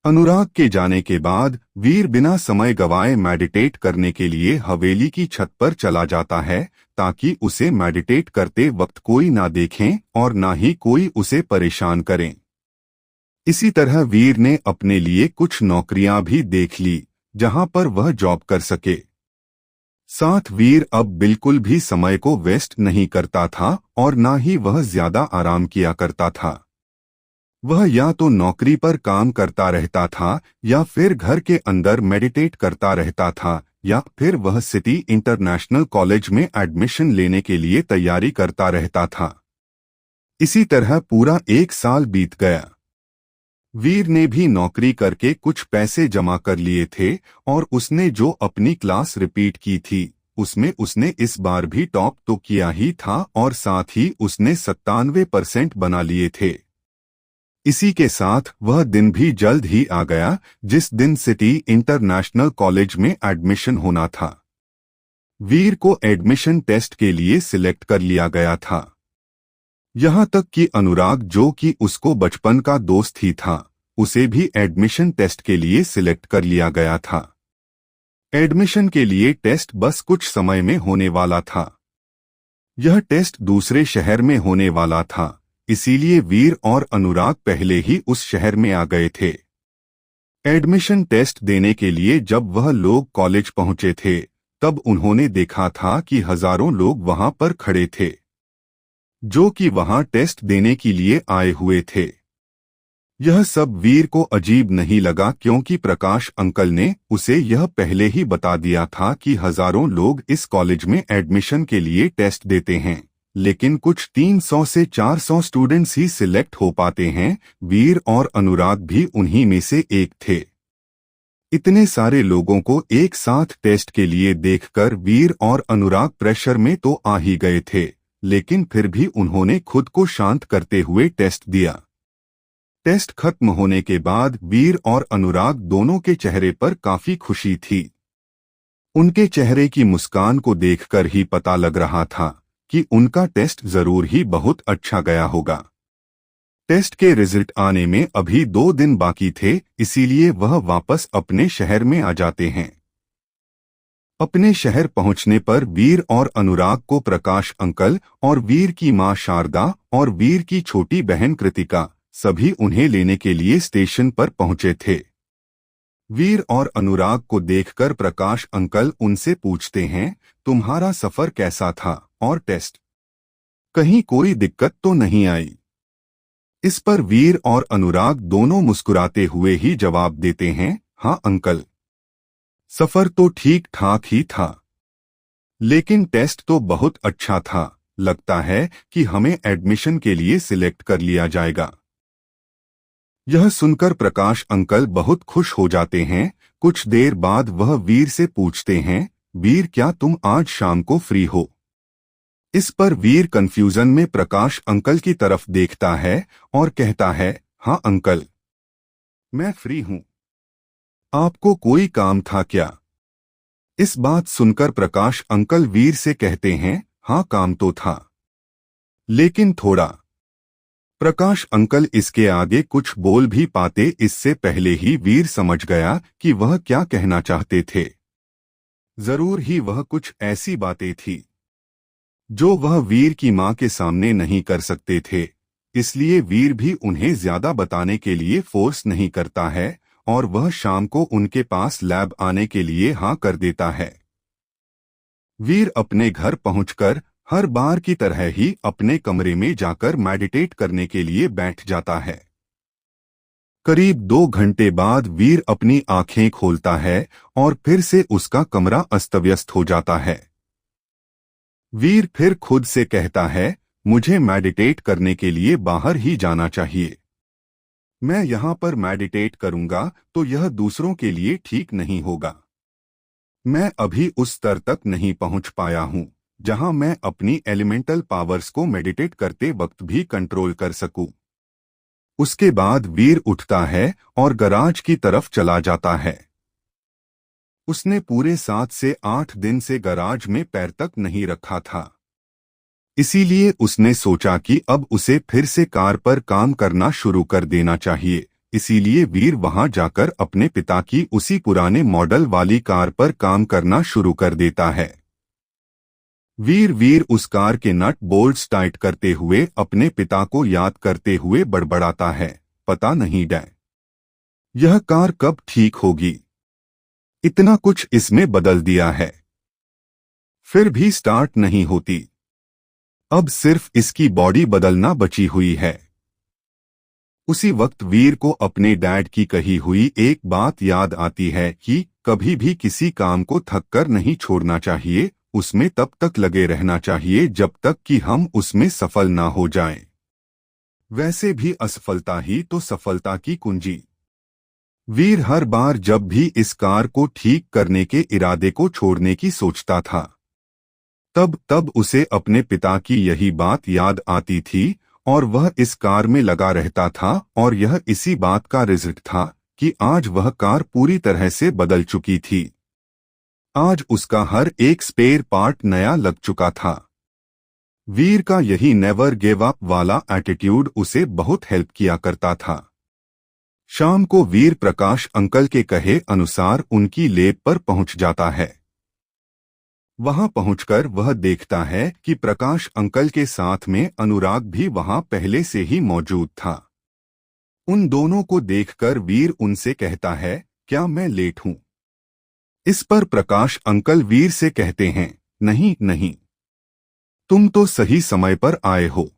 अनुराग के जाने के बाद वीर बिना समय गवाए मेडिटेट करने के लिए हवेली की छत पर चला जाता है ताकि उसे मेडिटेट करते वक्त कोई ना देखें और ना ही कोई उसे परेशान करें। इसी तरह वीर ने अपने लिए कुछ नौकरियां भी देख ली जहां पर वह जॉब कर सके। साथ वीर अब बिल्कुल भी समय को वेस्ट नहीं करता था और ना ही वह ज्यादा आराम किया करता था। वह या तो नौकरी पर काम करता रहता था या फिर घर के अंदर मेडिटेट करता रहता था या फिर वह सिटी इंटरनेशनल कॉलेज में एडमिशन लेने के लिए तैयारी करता रहता था। इसी तरह पूरा 1 साल बीत गया। वीर ने भी नौकरी करके कुछ पैसे जमा कर लिए थे और उसने जो अपनी क्लास रिपीट की थी उसमें उसने इस बार भी टॉप तो किया ही था और साथ ही उसने 97% बना लिए थे। इसी के साथ वह दिन भी जल्द ही आ गया जिस दिन सिटी इंटरनेशनल कॉलेज में एडमिशन होना था। वीर को एडमिशन टेस्ट के लिए सिलेक्ट कर लिया गया था। यहाँ तक कि अनुराग जो कि उसको बचपन का दोस्त ही था उसे भी एडमिशन टेस्ट के लिए सिलेक्ट कर लिया गया था। एडमिशन के लिए टेस्ट बस कुछ समय में होने वाला था। यह टेस्ट दूसरे शहर में होने वाला था, इसीलिए वीर और अनुराग पहले ही उस शहर में आ गए थे। एडमिशन टेस्ट देने के लिए जब वह लोग कॉलेज पहुंचे थे तब उन्होंने देखा था कि हजारों लोग वहां पर खड़े थे जो कि वहां टेस्ट देने के लिए आए हुए थे। यह सब वीर को अजीब नहीं लगा क्योंकि प्रकाश अंकल ने उसे यह पहले ही बता दिया था कि हजारों लोग इस कॉलेज में एडमिशन के लिए टेस्ट देते हैं, लेकिन कुछ 300 से 400 स्टूडेंट्स ही सिलेक्ट हो पाते हैं। वीर और अनुराग भी उन्हीं में से एक थे। इतने सारे लोगों को एक साथ टेस्ट के लिए देखकर वीर और अनुराग प्रेशर में तो आ ही गए थे, लेकिन फिर भी उन्होंने खुद को शांत करते हुए टेस्ट दिया। टेस्ट खत्म होने के बाद वीर और अनुराग दोनों के चेहरे पर काफी खुशी थी। उनके चेहरे की मुस्कान को देखकर ही पता लग रहा था कि उनका टेस्ट जरूर ही बहुत अच्छा गया होगा। टेस्ट के रिजल्ट आने में अभी 2 दिन बाकी थे, इसीलिए वह वापस अपने शहर में आ जाते हैं। अपने शहर पहुंचने पर वीर और अनुराग को प्रकाश अंकल और वीर की मां शारदा और वीर की छोटी बहन कृतिका सभी उन्हें लेने के लिए स्टेशन पर पहुंचे थे। वीर और अनुराग को देखकर प्रकाश अंकल उनसे पूछते हैं, तुम्हारा सफर कैसा था और टेस्ट कहीं कोई दिक्कत तो नहीं आई? इस पर वीर और अनुराग दोनों मुस्कुराते हुए ही जवाब देते हैं, हाँ अंकल, सफर तो ठीक ठाक ही था, लेकिन टेस्ट तो बहुत अच्छा था। लगता है कि हमें एडमिशन के लिए सिलेक्ट कर लिया जाएगा। यह सुनकर प्रकाश अंकल बहुत खुश हो जाते हैं। कुछ देर बाद वह वीर से पूछते हैं, वीर क्या तुम आज शाम को फ्री हो? इस पर वीर कंफ्यूजन में प्रकाश अंकल की तरफ देखता है और कहता है, हाँ अंकल, मैं फ्री हूं। आपको कोई काम था क्या? इस बात सुनकर प्रकाश अंकल वीर से कहते हैं, हाँ काम तो था, लेकिन थोड़ा। प्रकाश अंकल इसके आगे कुछ बोल भी पाते इससे पहले ही वीर समझ गया कि वह क्या कहना चाहते थे। जरूर ही वह कुछ ऐसी बातें थी जो वह वीर की मां के सामने नहीं कर सकते थे, इसलिए वीर भी उन्हें ज्यादा बताने के लिए फोर्स नहीं करता है और वह शाम को उनके पास लैब आने के लिए हाँ कर देता है। वीर अपने घर पहुंचकर हर बार की तरह ही अपने कमरे में जाकर मेडिटेट करने के लिए बैठ जाता है। करीब 2 घंटे बाद वीर अपनी आंखें खोलता है और फिर से उसका कमरा अस्तव्यस्त हो जाता है। वीर फिर खुद से कहता है, मुझे मेडिटेट करने के लिए बाहर ही जाना चाहिए। मैं यहाँ पर मेडिटेट करूंगा तो यह दूसरों के लिए ठीक नहीं होगा। मैं अभी उस स्तर तक नहीं पहुंच पाया हूं जहां मैं अपनी एलिमेंटल पावर्स को मेडिटेट करते वक्त भी कंट्रोल कर सकूं। उसके बाद वीर उठता है और गराज की तरफ चला जाता है। उसने पूरे 7 से 8 दिन से गराज में पैर तक नहीं रखा था। इसीलिए उसने सोचा कि अब उसे फिर से कार पर काम करना शुरू कर देना चाहिए। इसीलिए वीर वहां जाकर अपने पिता की उसी पुराने मॉडल वाली कार पर काम करना शुरू कर देता है। वीर उस कार के नट बोल्ट्स टाइट करते हुए अपने पिता को याद करते हुए बड़बड़ाता है, पता नहीं डैड, यह कार कब ठीक होगी? इतना कुछ इसमें बदल दिया है, फिर भी स्टार्ट नहीं होती। अब सिर्फ इसकी बॉडी बदलना बची हुई है। उसी वक्त वीर को अपने डैड की कही हुई एक बात याद आती है कि कभी भी किसी काम को थककर नहीं छोड़ना चाहिए, उसमें तब तक लगे रहना चाहिए जब तक कि हम उसमें सफल ना हो जाएं। वैसे भी असफलता ही तो सफलता की कुंजी। वीर हर बार जब भी इस कार को ठीक करने के इरादे को छोड़ने की सोचता था, तब उसे अपने पिता की यही बात याद आती थी और वह इस कार में लगा रहता था। और यह इसी बात का रिजल्ट था कि आज वह कार पूरी तरह से बदल चुकी थी। आज उसका हर एक स्पेयर पार्ट नया लग चुका था। वीर का यही नेवर गिव अप वाला एटीट्यूड उसे बहुत हेल्प किया करता था। शाम को वीर प्रकाश अंकल के कहे अनुसार उनकी लैब पर पहुंच जाता है। वहां पहुंचकर वह देखता है कि प्रकाश अंकल के साथ में अनुराग भी वहां पहले से ही मौजूद था। उन दोनों को देखकर वीर उनसे कहता है, क्या मैं लेट हूं? इस पर प्रकाश अंकल वीर से कहते हैं, नहीं नहीं, तुम तो सही समय पर आए हो,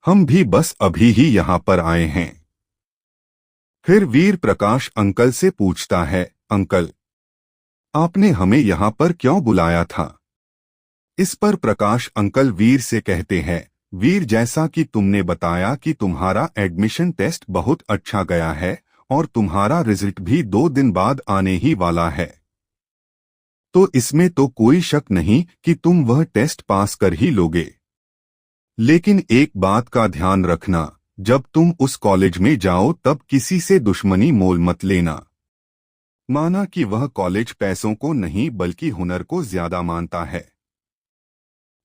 हम भी बस अभी ही यहां पर आए हैं। फिर वीर प्रकाश अंकल से पूछता है, अंकल आपने हमें यहाँ पर क्यों बुलाया था? इस पर प्रकाश अंकल वीर से कहते हैं, वीर जैसा कि तुमने बताया कि तुम्हारा एडमिशन टेस्ट बहुत अच्छा गया है और तुम्हारा रिजल्ट भी 2 दिन बाद आने ही वाला है, तो इसमें तो कोई शक नहीं कि तुम वह टेस्ट पास कर ही लोगे। लेकिन एक बात का ध्यान रखना, जब तुम उस कॉलेज में जाओ तब किसी से दुश्मनी मोल मत लेना। माना कि वह कॉलेज पैसों को नहीं बल्कि हुनर को ज्यादा मानता है,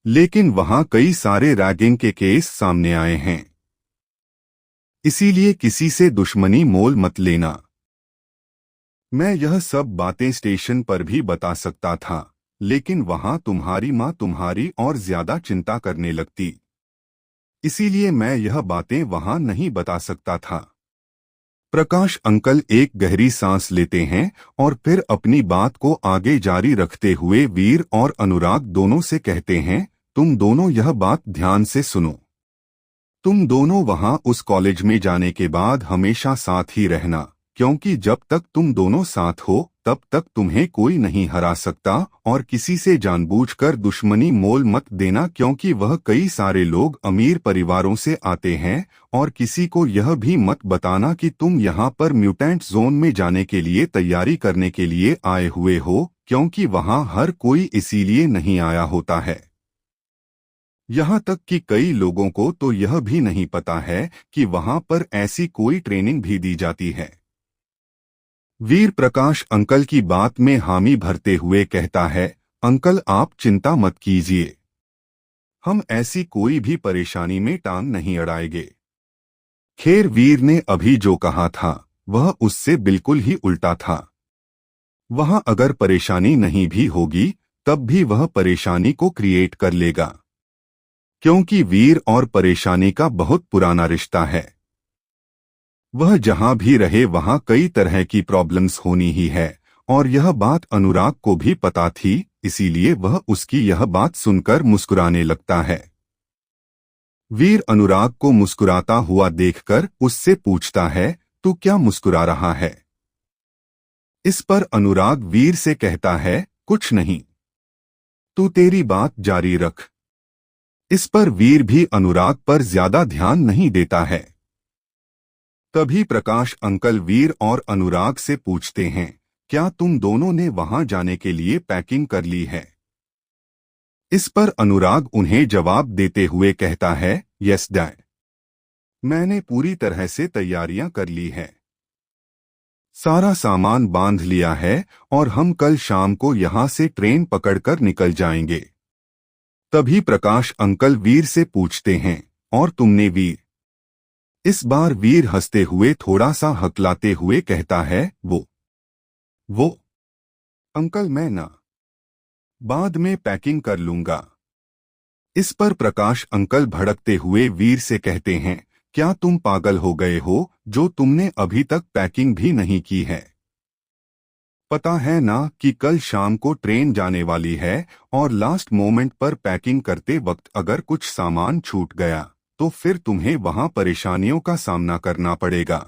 लेकिन वहां कई सारे रैगिंग के केस सामने आए हैं। इसीलिए किसी से दुश्मनी मोल मत लेना। मैं यह सब बातें स्टेशन पर भी बता सकता था, लेकिन वहां तुम्हारी माँ तुम्हारी और ज्यादा चिंता करने लगती, इसीलिए मैं यह बातें वहां नहीं बता सकता था। प्रकाश अंकल एक गहरी सांस लेते हैं और फिर अपनी बात को आगे जारी रखते हुए वीर और अनुराग दोनों से कहते हैं, तुम दोनों यह बात ध्यान से सुनो। तुम दोनों वहां उस कॉलेज में जाने के बाद हमेशा साथ ही रहना, क्योंकि जब तक तुम दोनों साथ हो तब तक तुम्हें कोई नहीं हरा सकता। और किसी से जानबूझकर दुश्मनी मोल मत देना, क्योंकि वह कई सारे लोग अमीर परिवारों से आते हैं। और किसी को यह भी मत बताना कि तुम यहाँ पर म्यूटेंट जोन में जाने के लिए तैयारी करने के लिए आए हुए हो, क्योंकि वहाँ हर कोई इसीलिए नहीं आया होता है। यहाँ तक कि कई लोगों को तो यह भी नहीं पता है कि वहाँ पर ऐसी कोई ट्रेनिंग भी दी जाती है। वीर प्रकाश अंकल की बात में हामी भरते हुए कहता है, अंकल आप चिंता मत कीजिए, हम ऐसी कोई भी परेशानी में टांग नहीं अड़ाएंगे। खैर वीर ने अभी जो कहा था वह उससे बिल्कुल ही उल्टा था। वहां अगर परेशानी नहीं भी होगी तब भी वह परेशानी को क्रिएट कर लेगा, क्योंकि वीर और परेशानी का बहुत पुराना रिश्ता है। वह जहां भी रहे वहां कई तरह की प्रॉब्लम्स होनी ही है, और यह बात अनुराग को भी पता थी, इसीलिए वह उसकी यह बात सुनकर मुस्कुराने लगता है। वीर अनुराग को मुस्कुराता हुआ देखकर उससे पूछता है, तू क्या मुस्कुरा रहा है? इस पर अनुराग वीर से कहता है, कुछ नहीं, तू तेरी बात जारी रख। इस पर वीर भी अनुराग पर ज्यादा ध्यान नहीं देता है। तभी प्रकाश अंकल वीर और अनुराग से पूछते हैं, क्या तुम दोनों ने वहां जाने के लिए पैकिंग कर ली है? इस पर अनुराग उन्हें जवाब देते हुए कहता है, यस डैड, मैंने पूरी तरह से तैयारियां कर ली है। सारा सामान बांध लिया है और हम कल शाम को यहां से ट्रेन पकड़कर निकल जाएंगे। तभी प्रकाश अंकल वीर से पूछते हैं, और तुमने वीर? इस बार वीर हंसते हुए थोड़ा सा हकलाते हुए कहता है, वो अंकल मैं ना, बाद में पैकिंग कर लूंगा। इस पर प्रकाश अंकल भड़कते हुए वीर से कहते हैं, क्या तुम पागल हो गए हो जो तुमने अभी तक पैकिंग भी नहीं की है? पता है ना कि कल शाम को ट्रेन जाने वाली है और लास्ट मोमेंट पर पैकिंग करते वक्त अगर कुछ सामान छूट गया तो फिर तुम्हें वहां परेशानियों का सामना करना पड़ेगा।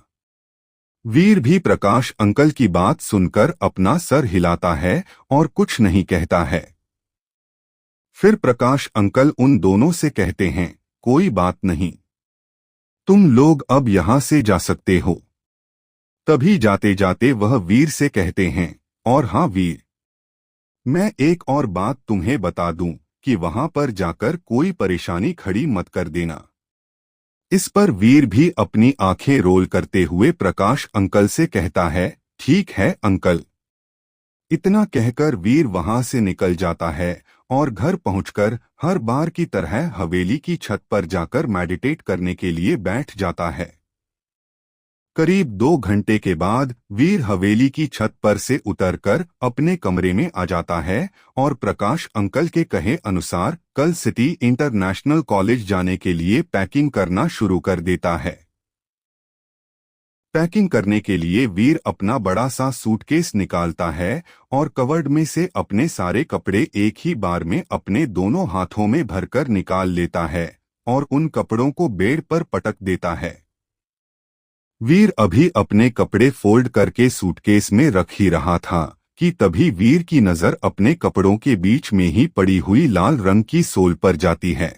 वीर भी प्रकाश अंकल की बात सुनकर अपना सर हिलाता है और कुछ नहीं कहता है। फिर प्रकाश अंकल उन दोनों से कहते हैं, कोई बात नहीं, तुम लोग अब यहां से जा सकते हो। तभी जाते जाते वह वीर से कहते हैं, और हाँ वीर, मैं एक और बात तुम्हें बता दूं कि वहां पर जाकर कोई परेशानी खड़ी मत कर देना। इस पर वीर भी अपनी आंखें रोल करते हुए प्रकाश अंकल से कहता है, ठीक है अंकल। इतना कहकर वीर वहां से निकल जाता है और घर पहुंचकर हर बार की तरह हवेली की छत पर जाकर मेडिटेट करने के लिए बैठ जाता है। करीब 2 घंटे के बाद वीर हवेली की छत पर से उतरकर अपने कमरे में आ जाता है और प्रकाश अंकल के कहे अनुसार कल सिटी इंटरनेशनल कॉलेज जाने के लिए पैकिंग करना शुरू कर देता है। पैकिंग करने के लिए वीर अपना बड़ा सा सूटकेस निकालता है और कवर्ड में से अपने सारे कपड़े एक ही बार में अपने दोनों हाथों में भरकर निकाल लेता है और उन कपड़ों को बेड पर पटक देता है। वीर अभी अपने कपड़े फोल्ड करके सूटकेस में रख ही रहा था कि तभी वीर की नजर अपने कपड़ों के बीच में ही पड़ी हुई लाल रंग की सोल पर जाती है।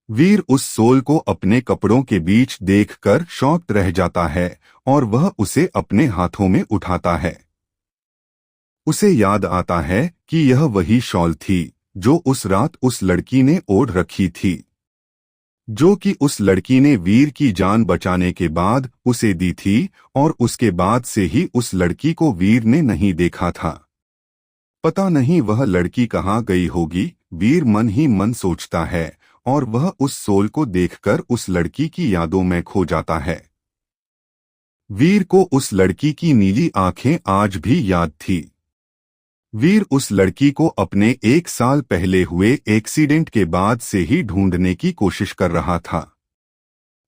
वीर उस सोल को अपने कपड़ों के बीच देखकर शॉक्ड रह जाता है और वह उसे अपने हाथों में उठाता है। उसे याद आता है कि यह वही शॉल थी जो उस रात उस लड़की ने ओढ़ रखी थी, जो कि उस लड़की ने वीर की जान बचाने के बाद उसे दी थी और उसके बाद से ही उस लड़की को वीर ने नहीं देखा था। पता नहीं वह लड़की कहाँ गई होगी, वीर मन ही मन सोचता है और वह उस सोल को देखकर उस लड़की की यादों में खो जाता है। वीर को उस लड़की की नीली आंखें आज भी याद थी। वीर उस लड़की को अपने 1 साल पहले हुए एक्सीडेंट के बाद से ही ढूंढने की कोशिश कर रहा था,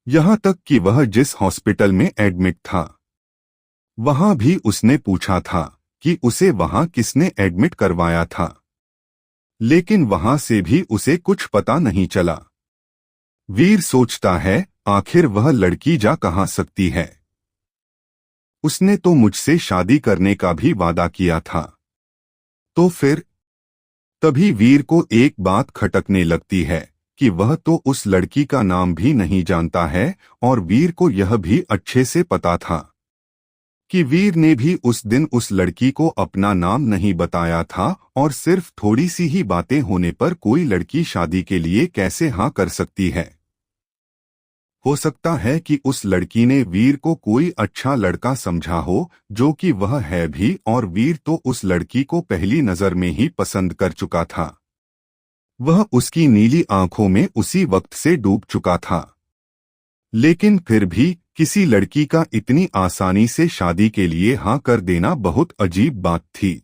यहां तक कि वह जिस हॉस्पिटल में एडमिट था वहां भी उसने पूछा था कि उसे वहां किसने एडमिट करवाया था, लेकिन वहां से भी उसे कुछ पता नहीं चला। वीर सोचता है, आखिर वह लड़की जा कहां सकती है? उसने तो मुझसे शादी करने का भी वादा किया था। तो फिर? तभी वीर को एक बात खटकने लगती है कि वह तो उस लड़की का नाम भी नहीं जानता है और वीर को यह भी अच्छे से पता था कि वीर ने भी उस दिन उस लड़की को अपना नाम नहीं बताया था और सिर्फ थोड़ी सी ही बातें होने पर कोई लड़की शादी के लिए कैसे हाँ कर सकती है। हो सकता है कि उस लड़की ने वीर को कोई अच्छा लड़का समझा हो, जो कि वह है भी, और वीर तो उस लड़की को पहली नजर में ही पसंद कर चुका था। वह उसकी नीली आंखों में उसी वक्त से डूब चुका था। लेकिन फिर भी किसी लड़की का इतनी आसानी से शादी के लिए हाँ कर देना बहुत अजीब बात थी।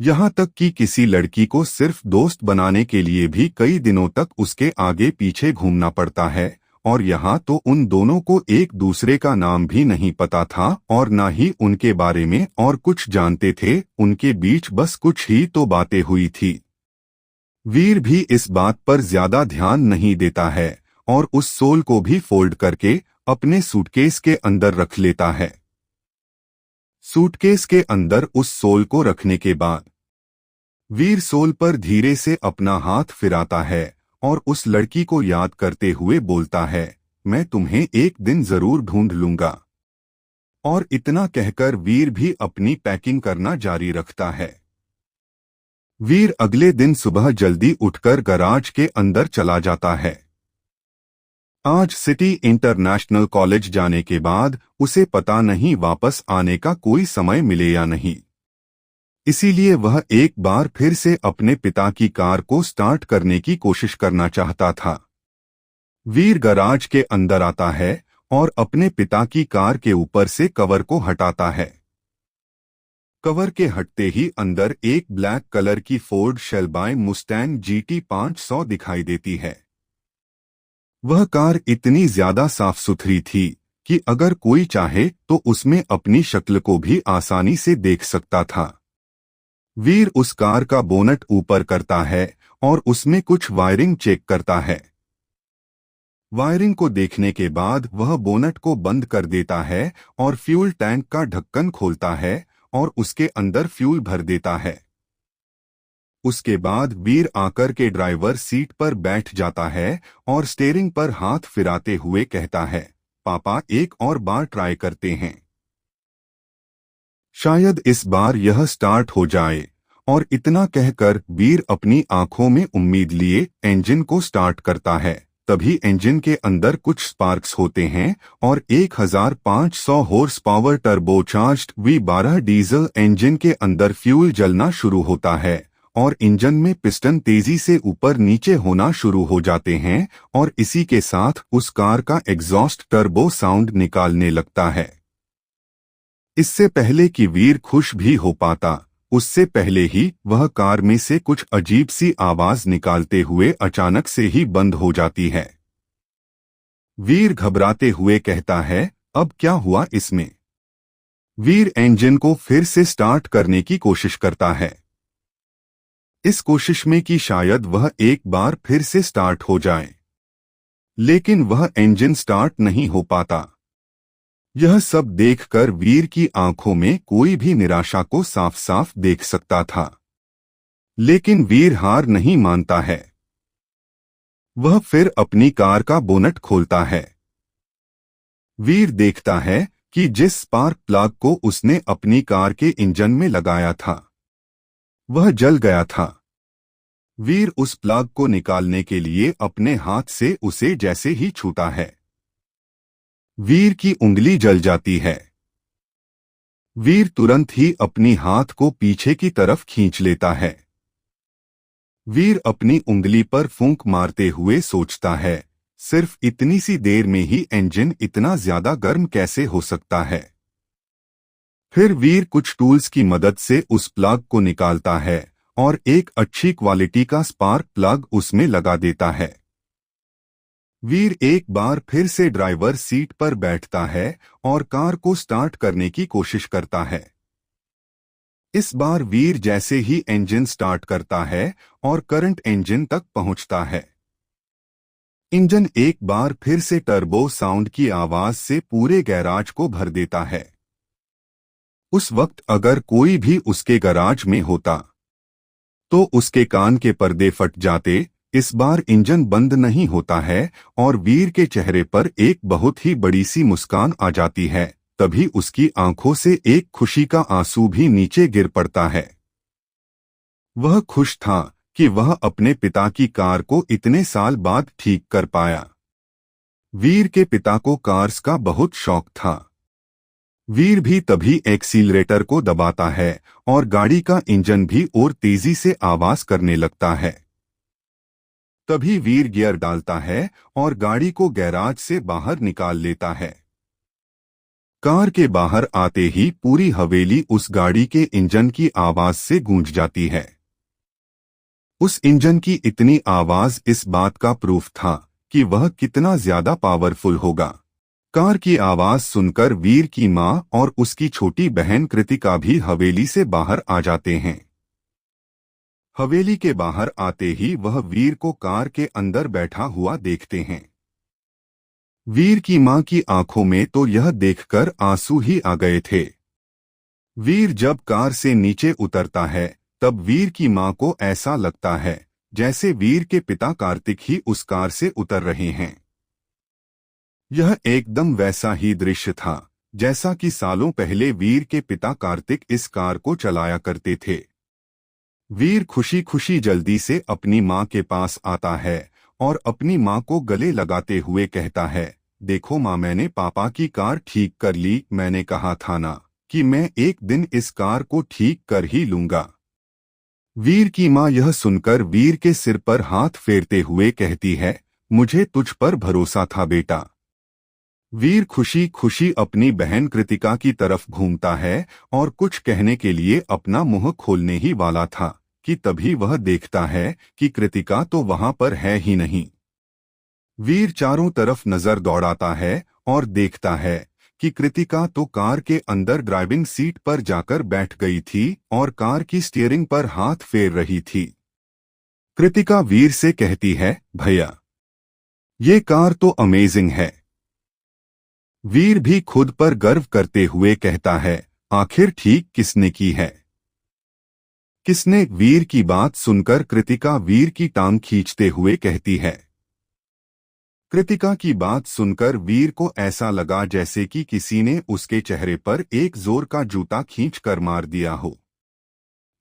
यहाँ तक कि किसी लड़की को सिर्फ दोस्त बनाने के लिए भी कई दिनों तक उसके आगे पीछे घूमना पड़ता है, और यहाँ तो उन दोनों को एक दूसरे का नाम भी नहीं पता था और ना ही उनके बारे में और कुछ जानते थे। उनके बीच बस कुछ ही तो बातें हुई थी। वीर भी इस बात पर ज्यादा ध्यान नहीं देता है और उस सोल को भी फोल्ड करके अपने सूटकेस के अंदर रख लेता है। सूटकेस के अंदर उस सोल को रखने के बाद वीर सोल पर धीरे से अपना हाथ फिराता है और उस लड़की को याद करते हुए बोलता है, मैं तुम्हें एक दिन जरूर ढूंढ लूंगा। और इतना कहकर वीर भी अपनी पैकिंग करना जारी रखता है। वीर अगले दिन सुबह जल्दी उठकर गैराज के अंदर चला जाता है। आज सिटी इंटरनेशनल कॉलेज जाने के बाद उसे पता नहीं वापस आने का कोई समय मिले या नहीं, इसीलिए वह एक बार फिर से अपने पिता की कार को स्टार्ट करने की कोशिश करना चाहता था। वीर गैराज के अंदर आता है और अपने पिता की कार के ऊपर से कवर को हटाता है। कवर के हटते ही अंदर एक ब्लैक कलर की फोर्ड शेल्बाई मुस्टैंग GT 500 दिखाई देती है। वह कार इतनी ज्यादा साफ सुथरी थी कि अगर कोई चाहे तो उसमें अपनी शक्ल को भी आसानी से देख सकता था। वीर उस कार का बोनट ऊपर करता है और उसमें कुछ वायरिंग चेक करता है। वायरिंग को देखने के बाद वह बोनट को बंद कर देता है और फ्यूल टैंक का ढक्कन खोलता है और उसके अंदर फ्यूल भर देता है। उसके बाद वीर आकर के ड्राइवर सीट पर बैठ जाता है और स्टीयरिंग पर हाथ फिराते हुए कहता है, पापा एक और बार ट्राई करते हैं, शायद इस बार यह स्टार्ट हो जाए। और इतना कहकर वीर अपनी आंखों में उम्मीद लिए इंजन को स्टार्ट करता है। तभी इंजन के अंदर कुछ स्पार्क्स होते हैं और 1500 horse power turbocharged V12 diesel engine के अंदर फ्यूल जलना शुरू होता है और इंजन में पिस्टन तेजी से ऊपर नीचे होना शुरू हो जाते हैं और इसी के साथ उस कार का एग्जॉस्ट टर्बो साउंड निकालने लगता है। इससे पहले कि वीर खुश भी हो पाता, उससे पहले ही वह कार में से कुछ अजीब सी आवाज निकालते हुए अचानक से ही बंद हो जाती है। वीर घबराते हुए कहता है, अब क्या हुआ इसमें? वीर इंजन को फिर से स्टार्ट करने की कोशिश करता है, इस कोशिश में कि शायद वह एक बार फिर से स्टार्ट हो जाए, लेकिन वह इंजन स्टार्ट नहीं हो पाता। यह सब देखकर वीर की आंखों में कोई भी निराशा को साफ साफ देख सकता था, लेकिन वीर हार नहीं मानता है। वह फिर अपनी कार का बोनट खोलता है। वीर देखता है कि जिस स्पार्क प्लग को उसने अपनी कार के इंजन में लगाया था वह जल गया था। वीर उस प्लग को निकालने के लिए अपने हाथ से उसे जैसे ही छूता है, वीर की उंगली जल जाती है। वीर तुरंत ही अपनी हाथ को पीछे की तरफ खींच लेता है। वीर अपनी उंगली पर फूंक मारते हुए सोचता है, सिर्फ इतनी सी देर में ही इंजन इतना ज्यादा गर्म कैसे हो सकता है। फिर वीर कुछ टूल्स की मदद से उस प्लग को निकालता है और एक अच्छी क्वालिटी का स्पार्क प्लग उसमें लगा देता है। वीर एक बार फिर से ड्राइवर सीट पर बैठता है और कार को स्टार्ट करने की कोशिश करता है। इस बार वीर जैसे ही इंजन स्टार्ट करता है और करंट इंजन तक पहुंचता है, इंजन एक बार फिर से टर्बो साउंड की आवाज से पूरे गैराज को भर देता है। उस वक्त अगर कोई भी उसके गैराज में होता तो उसके कान के पर्दे फट जाते। इस बार इंजन बंद नहीं होता है और वीर के चेहरे पर एक बहुत ही बड़ी सी मुस्कान आ जाती है। तभी उसकी आंखों से एक खुशी का आंसू भी नीचे गिर पड़ता है। वह खुश था कि वह अपने पिता की कार को इतने साल बाद ठीक कर पाया। वीर के पिता को कार्स का बहुत शौक था। वीर भी तभी एक्सीलरेटर को दबाता है और गाड़ी का इंजन भी और तेजी से आवाज करने लगता है। तभी वीर गियर डालता है और गाड़ी को गैराज से बाहर निकाल लेता है। कार के बाहर आते ही पूरी हवेली उस गाड़ी के इंजन की आवाज से गूंज जाती है। उस इंजन की इतनी आवाज इस बात का प्रूफ था कि वह कितना ज्यादा पावरफुल होगा। कार की आवाज सुनकर वीर की मां और उसकी छोटी बहन कृतिका भी हवेली से बाहर आ जाते हैं। हवेली के बाहर आते ही वह वीर को कार के अंदर बैठा हुआ देखते हैं। वीर की मां की आंखों में तो यह देखकर आंसू ही आ गए थे। वीर जब कार से नीचे उतरता है तब वीर की मां को ऐसा लगता है जैसे वीर के पिता कार्तिक ही उस कार से उतर रहे हैं। यह एकदम वैसा ही दृश्य था जैसा कि सालों पहले वीर के पिता कार्तिक इस कार को चलाया करते थे। वीर खुशी खुशी जल्दी से अपनी मां के पास आता है और अपनी मां को गले लगाते हुए कहता है, देखो मां, मैंने पापा की कार ठीक कर ली। मैंने कहा था ना कि मैं एक दिन इस कार को ठीक कर ही लूंगा। वीर की मां यह सुनकर वीर के सिर पर हाथ फेरते हुए कहती है, मुझे तुझ पर भरोसा था बेटा। वीर खुशी खुशी अपनी बहन कृतिका की तरफ घूमता है और कुछ कहने के लिए अपना मुंह खोलने ही वाला था कि तभी वह देखता है कि कृतिका तो वहां पर है ही नहीं। वीर चारों तरफ नजर दौड़ाता है और देखता है कि कृतिका तो कार के अंदर ड्राइविंग सीट पर जाकर बैठ गई थी और कार की स्टीयरिंग पर हाथ फेर रही थी। कृतिका वीर से कहती है, भैया ये कार तो अमेजिंग है। वीर भी खुद पर गर्व करते हुए कहता है, आखिर ठीक किसने की है? किसने? वीर की बात सुनकर कृतिका वीर की टांग खींचते हुए कहती है। कृतिका की बात सुनकर वीर को ऐसा लगा जैसे कि किसी ने उसके चेहरे पर एक जोर का जूता खींचकर मार दिया हो।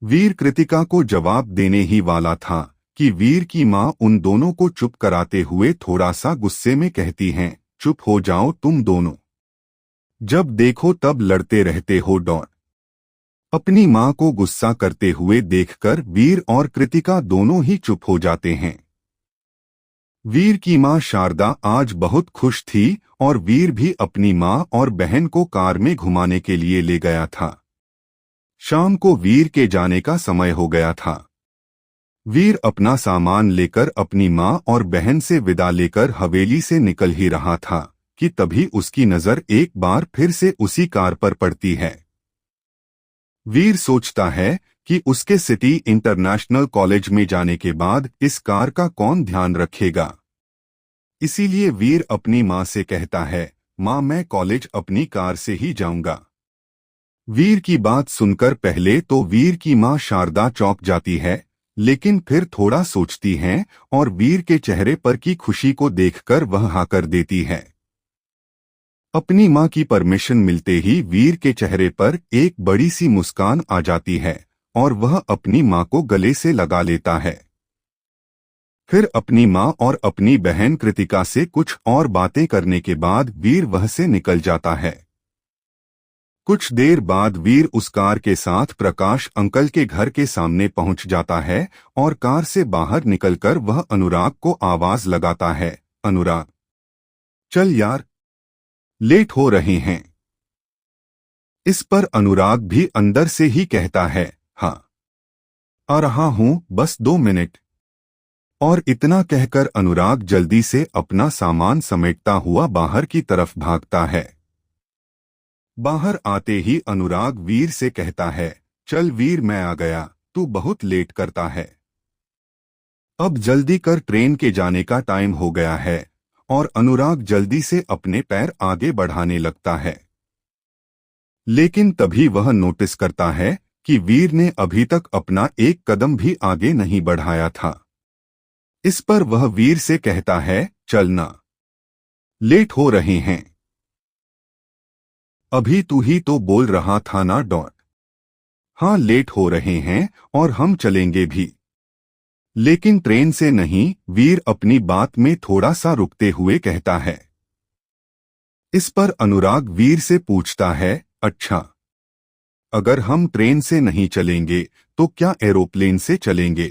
वीर कृतिका को जवाब देने ही वाला था कि वीर की मां उन दोनों को चुप कराते हुए थोड़ा सा गुस्से में कहती हैं, चुप हो जाओ तुम दोनों, जब देखो तब लड़ते रहते हो। डॉन अपनी मां को गुस्सा करते हुए देखकर वीर और कृतिका दोनों ही चुप हो जाते हैं। वीर की मां शारदा आज बहुत खुश थी और वीर भी अपनी मां और बहन को कार में घुमाने के लिए ले गया था। शाम को वीर के जाने का समय हो गया था। वीर अपना सामान लेकर अपनी मां और बहन से विदा लेकर हवेली से निकल ही रहा था कि तभी उसकी नजर एक बार फिर से उसी कार पर पड़ती है। वीर सोचता है कि उसके सिटी इंटरनेशनल कॉलेज में जाने के बाद इस कार का कौन ध्यान रखेगा। इसीलिए वीर अपनी मां से कहता है, मां मैं कॉलेज अपनी कार से ही जाऊंगा। वीर की बात सुनकर पहले तो वीर की मां शारदा चौंक जाती है, लेकिन फिर थोड़ा सोचती है और वीर के चेहरे पर की खुशी को देखकर वह हाँ कर देती है। अपनी मां की परमिशन मिलते ही वीर के चेहरे पर एक बड़ी सी मुस्कान आ जाती है और वह अपनी मां को गले से लगा लेता है। फिर अपनी मां और अपनी बहन कृतिका से कुछ और बातें करने के बाद वीर वह से निकल जाता है। कुछ देर बाद वीर उस कार के साथ प्रकाश अंकल के घर के सामने पहुंच जाता है और कार से बाहर निकलकर वह अनुराग को आवाज लगाता है, अनुराग चल यार, लेट हो रहे हैं। इस पर अनुराग भी अंदर से ही कहता है, हाँ आ रहा हूं, बस 2 मिनट। और इतना कहकर अनुराग जल्दी से अपना सामान समेटता हुआ बाहर की तरफ भागता है। बाहर आते ही अनुराग वीर से कहता है, चल वीर मैं आ गया, तू बहुत लेट करता है। अब जल्दी कर, ट्रेन के जाने का टाइम हो गया है। और अनुराग जल्दी से अपने पैर आगे बढ़ाने लगता है। लेकिन तभी वह नोटिस करता है कि वीर ने अभी तक अपना एक कदम भी आगे नहीं बढ़ाया था। इस पर वह वीर से कहता है, चलना, लेट हो रहे हैं। अभी तू ही तो बोल रहा था ना डॉन। हाँ लेट हो रहे हैं और हम चलेंगे भी, लेकिन ट्रेन से नहीं। वीर अपनी बात में थोड़ा सा रुकते हुए कहता है। इस पर अनुराग वीर से पूछता है, अच्छा अगर हम ट्रेन से नहीं चलेंगे तो क्या एरोप्लेन से चलेंगे?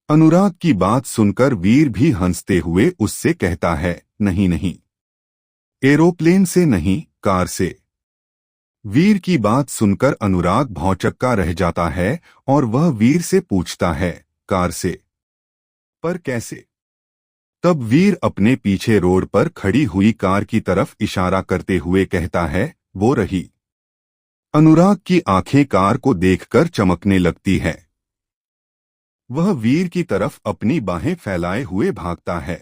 अनुराग की बात सुनकर वीर भी हंसते हुए उससे कहता है, नहीं नहीं, एरोप्लेन से नहीं, कार से। वीर की बात सुनकर अनुराग भौंचक्का रह जाता है और वह वीर से पूछता है, कार से? पर कैसे? तब वीर अपने पीछे रोड पर खड़ी हुई कार की तरफ इशारा करते हुए कहता है, वो रही। अनुराग की आंखें कार को देखकर चमकने लगती है। वह वीर की तरफ अपनी बाहें फैलाए हुए भागता है।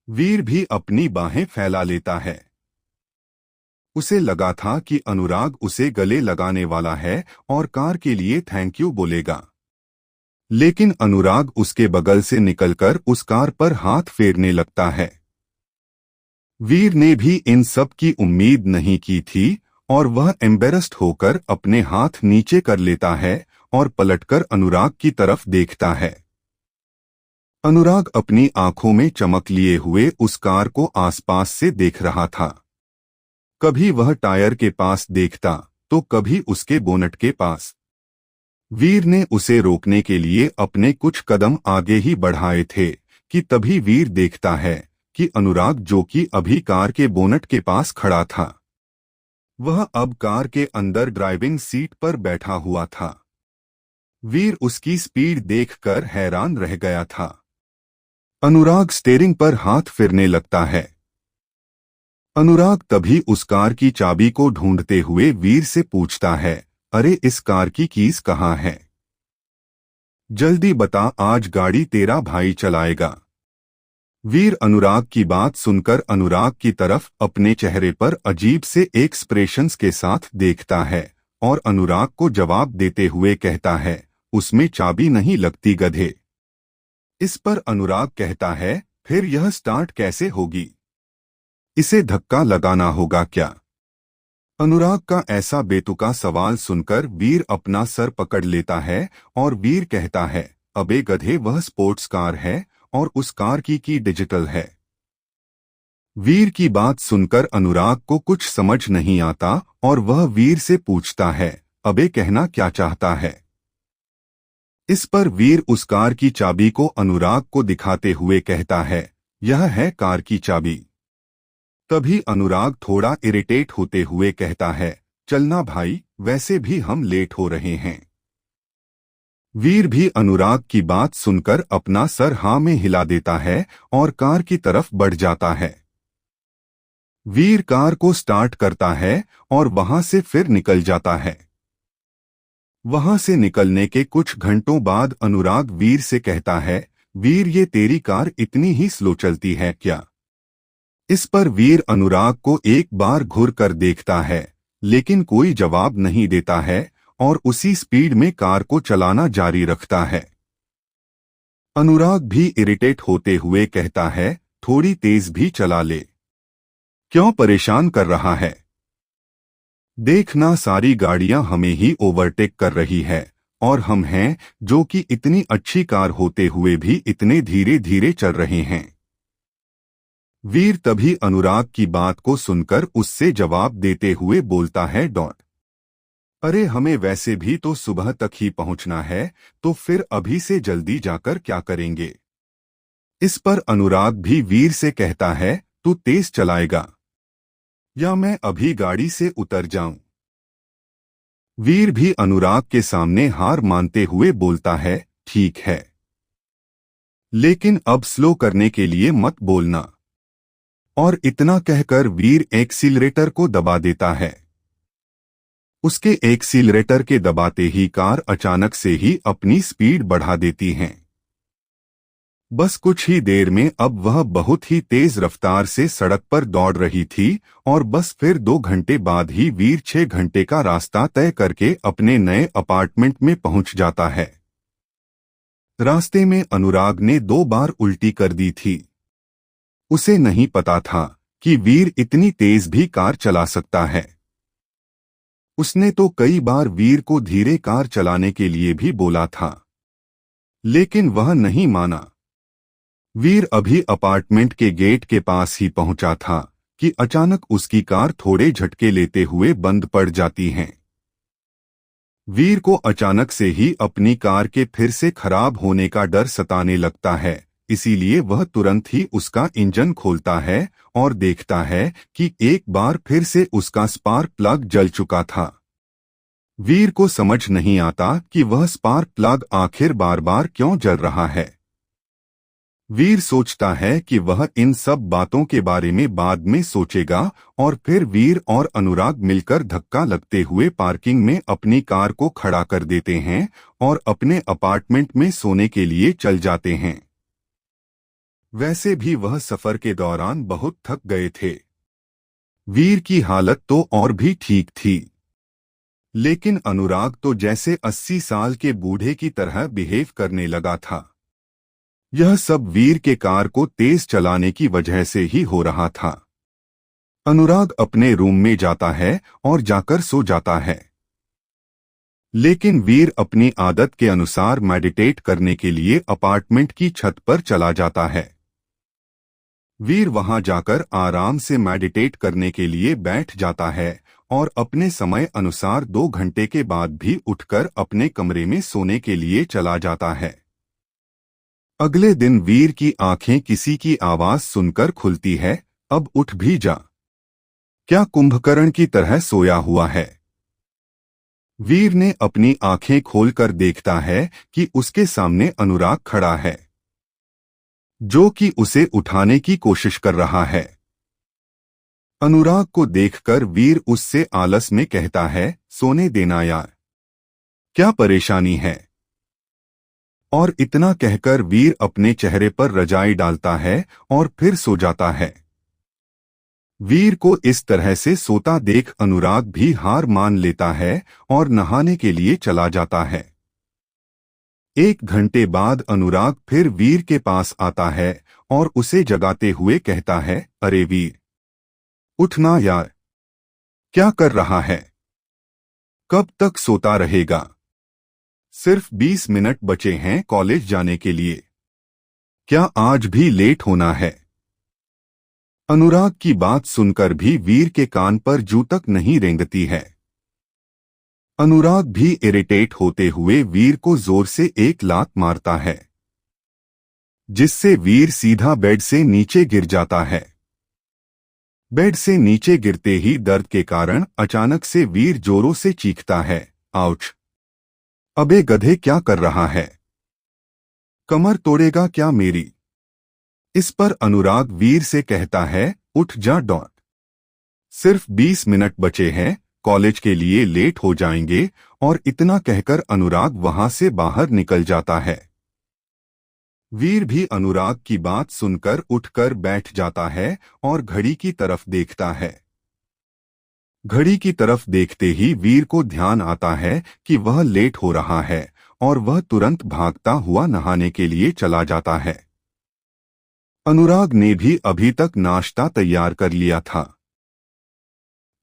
वीर भी अपनी बाहें फैला लेता है। उसे लगा था कि अनुराग उसे गले लगाने वाला है और कार के लिए थैंक यू बोलेगा, लेकिन अनुराग उसके बगल से निकलकर उस कार पर हाथ फेरने लगता है। वीर ने भी इन सब की उम्मीद नहीं की थी और वह एम्बेरस्ड होकर अपने हाथ नीचे कर लेता है और पलटकर अनुराग की तरफ देखता है। अनुराग अपनी आंखों में चमक लिए हुए उस कार को आसपास से देख रहा था। कभी वह टायर के पास देखता तो कभी उसके बोनट के पास। वीर ने उसे रोकने के लिए अपने कुछ कदम आगे ही बढ़ाए थे कि तभी वीर देखता है कि अनुराग, जो कि अभी कार के बोनट के पास खड़ा था, वह अब कार के अंदर ड्राइविंग सीट पर बैठा हुआ था। वीर उसकी स्पीड देखकर हैरान रह गया था। अनुराग स्टीयरिंग पर हाथ फिरने लगता है। अनुराग तभी उस कार की चाबी को ढूंढते हुए वीर से पूछता है, अरे इस कार की कीज कहाँ है? जल्दी बता, आज गाड़ी तेरा भाई चलाएगा। वीर अनुराग की बात सुनकर अनुराग की तरफ अपने चेहरे पर अजीब से एक्सप्रेशंस के साथ देखता है और अनुराग को जवाब देते हुए कहता है, उसमें चाबी नहीं लगती गधे। इस पर अनुराग कहता है, फिर यह स्टार्ट कैसे होगी? इसे धक्का लगाना होगा क्या? अनुराग का ऐसा बेतुका सवाल सुनकर वीर अपना सर पकड़ लेता है और वीर कहता है, अबे गधे, वह स्पोर्ट्स कार है और उस कार की डिजिटल है। वीर की बात सुनकर अनुराग को कुछ समझ नहीं आता और वह वीर से पूछता है, अबे कहना क्या चाहता है? इस पर वीर उस कार की चाबी को अनुराग को दिखाते हुए कहता है, यह है कार की चाबी। तभी अनुराग थोड़ा इरिटेट होते हुए कहता है, चलना भाई, वैसे भी हम लेट हो रहे हैं। वीर भी अनुराग की बात सुनकर अपना सर हाँ में हिला देता है और कार की तरफ बढ़ जाता है। वीर कार को स्टार्ट करता है और वहां से फिर निकल जाता है। वहां से निकलने के कुछ घंटों बाद अनुराग वीर से कहता है, वीर, ये तेरी कार इतनी ही स्लो चलती है क्या? इस पर वीर अनुराग को एक बार घूर कर देखता है, लेकिन कोई जवाब नहीं देता है और उसी स्पीड में कार को चलाना जारी रखता है। अनुराग भी इरिटेट होते हुए कहता है, थोड़ी तेज भी चला ले, क्यों परेशान कर रहा है? देखना, सारी गाड़ियां हमें ही ओवरटेक कर रही है और हम हैं जो कि इतनी अच्छी कार होते हुए भी इतने धीरे धीरे चल रहे हैं। वीर तभी अनुराग की बात को सुनकर उससे जवाब देते हुए बोलता है, अरे हमें वैसे भी तो सुबह तक ही पहुंचना है, तो फिर अभी से जल्दी जाकर क्या करेंगे? इस पर अनुराग भी वीर से कहता है, तू तेज चलाएगा या मैं अभी गाड़ी से उतर जाऊं? वीर भी अनुराग के सामने हार मानते हुए बोलता है, ठीक है, लेकिन अब स्लो करने के लिए मत बोलना। और इतना कहकर वीर एक्सीलरेटर को दबा देता है। उसके एक्सीलरेटर के दबाते ही कार अचानक से ही अपनी स्पीड बढ़ा देती है। बस कुछ ही देर में अब वह बहुत ही तेज रफ्तार से सड़क पर दौड़ रही थी और बस फिर 2 घंटे बाद ही वीर 6 घंटे का रास्ता तय करके अपने नए अपार्टमेंट में पहुंच जाता है। रास्ते में अनुराग ने 2 बार उल्टी कर दी थी। उसे नहीं पता था कि वीर इतनी तेज भी कार चला सकता है। उसने तो कई बार वीर को धीरे कार चलाने के लिए भी बोला था, लेकिन वह नहीं माना। वीर अभी अपार्टमेंट के गेट के पास ही पहुंचा था कि अचानक उसकी कार थोड़े झटके लेते हुए बंद पड़ जाती है। वीर को अचानक से ही अपनी कार के फिर से खराब होने का डर सताने लगता है, इसीलिए वह तुरंत ही उसका इंजन खोलता है और देखता है कि एक बार फिर से उसका स्पार्क प्लग जल चुका था। वीर को समझ नहीं आता कि वह स्पार्क प्लग आखिर बार बार क्यों जल रहा है। वीर सोचता है कि वह इन सब बातों के बारे में बाद में सोचेगा और फिर वीर और अनुराग मिलकर धक्का लगते हुए पार्किंग में अपनी कार को खड़ा कर देते हैं और अपने अपार्टमेंट में सोने के लिए चल जाते हैं। वैसे भी वह सफर के दौरान बहुत थक गए थे। वीर की हालत तो और भी ठीक थी, लेकिन अनुराग तो जैसे 80 साल के बूढ़े की तरह बिहेव करने लगा था। यह सब वीर के कार को तेज चलाने की वजह से ही हो रहा था। अनुराग अपने रूम में जाता है और जाकर सो जाता है, लेकिन वीर अपनी आदत के अनुसार मेडिटेट करने के लिए अपार्टमेंट की छत पर चला जाता है। वीर वहां जाकर आराम से मेडिटेट करने के लिए बैठ जाता है और अपने समय अनुसार 2 घंटे के बाद भी उठकर अपने कमरे में सोने के लिए चला जाता है। अगले दिन वीर की आंखें किसी की आवाज सुनकर खुलती है। अब उठ भी जा, क्या कुंभकर्ण की तरह सोया हुआ है? वीर ने अपनी आंखें खोलकर देखता है कि उसके सामने अनुराग खड़ा है, जो कि उसे उठाने की कोशिश कर रहा है। अनुराग को देखकर वीर उससे आलस में कहता है, सोने देना यार, क्या परेशानी है? और इतना कहकर वीर अपने चेहरे पर रजाई डालता है और फिर सो जाता है। वीर को इस तरह से सोता देख अनुराग भी हार मान लेता है और नहाने के लिए चला जाता है। 1 घंटे बाद अनुराग फिर वीर के पास आता है और उसे जगाते हुए कहता है, अरे वीर, उठना यार, क्या कर रहा है? कब तक सोता रहेगा? सिर्फ 20 मिनट बचे हैं कॉलेज जाने के लिए, क्या आज भी लेट होना है? अनुराग की बात सुनकर भी वीर के कान पर जू तक नहीं रेंगती है। अनुराग भी इरिटेट होते हुए वीर को जोर से एक लात मारता है, जिससे वीर सीधा बेड से नीचे गिर जाता है। बेड से नीचे गिरते ही दर्द के कारण अचानक से वीर जोरों से चीखता है, आउच! अबे गधे, क्या कर रहा है? कमर तोड़ेगा क्या मेरी? इस पर अनुराग वीर से कहता है, उठ जा डॉट, सिर्फ 20 मिनट बचे हैं, कॉलेज के लिए लेट हो जाएंगे। और इतना कहकर अनुराग वहां से बाहर निकल जाता है। वीर भी अनुराग की बात सुनकर उठकर बैठ जाता है और घड़ी की तरफ देखता है। घड़ी की तरफ देखते ही वीर को ध्यान आता है कि वह लेट हो रहा है और वह तुरंत भागता हुआ नहाने के लिए चला जाता है। अनुराग ने भी अभी तक नाश्ता तैयार कर लिया था।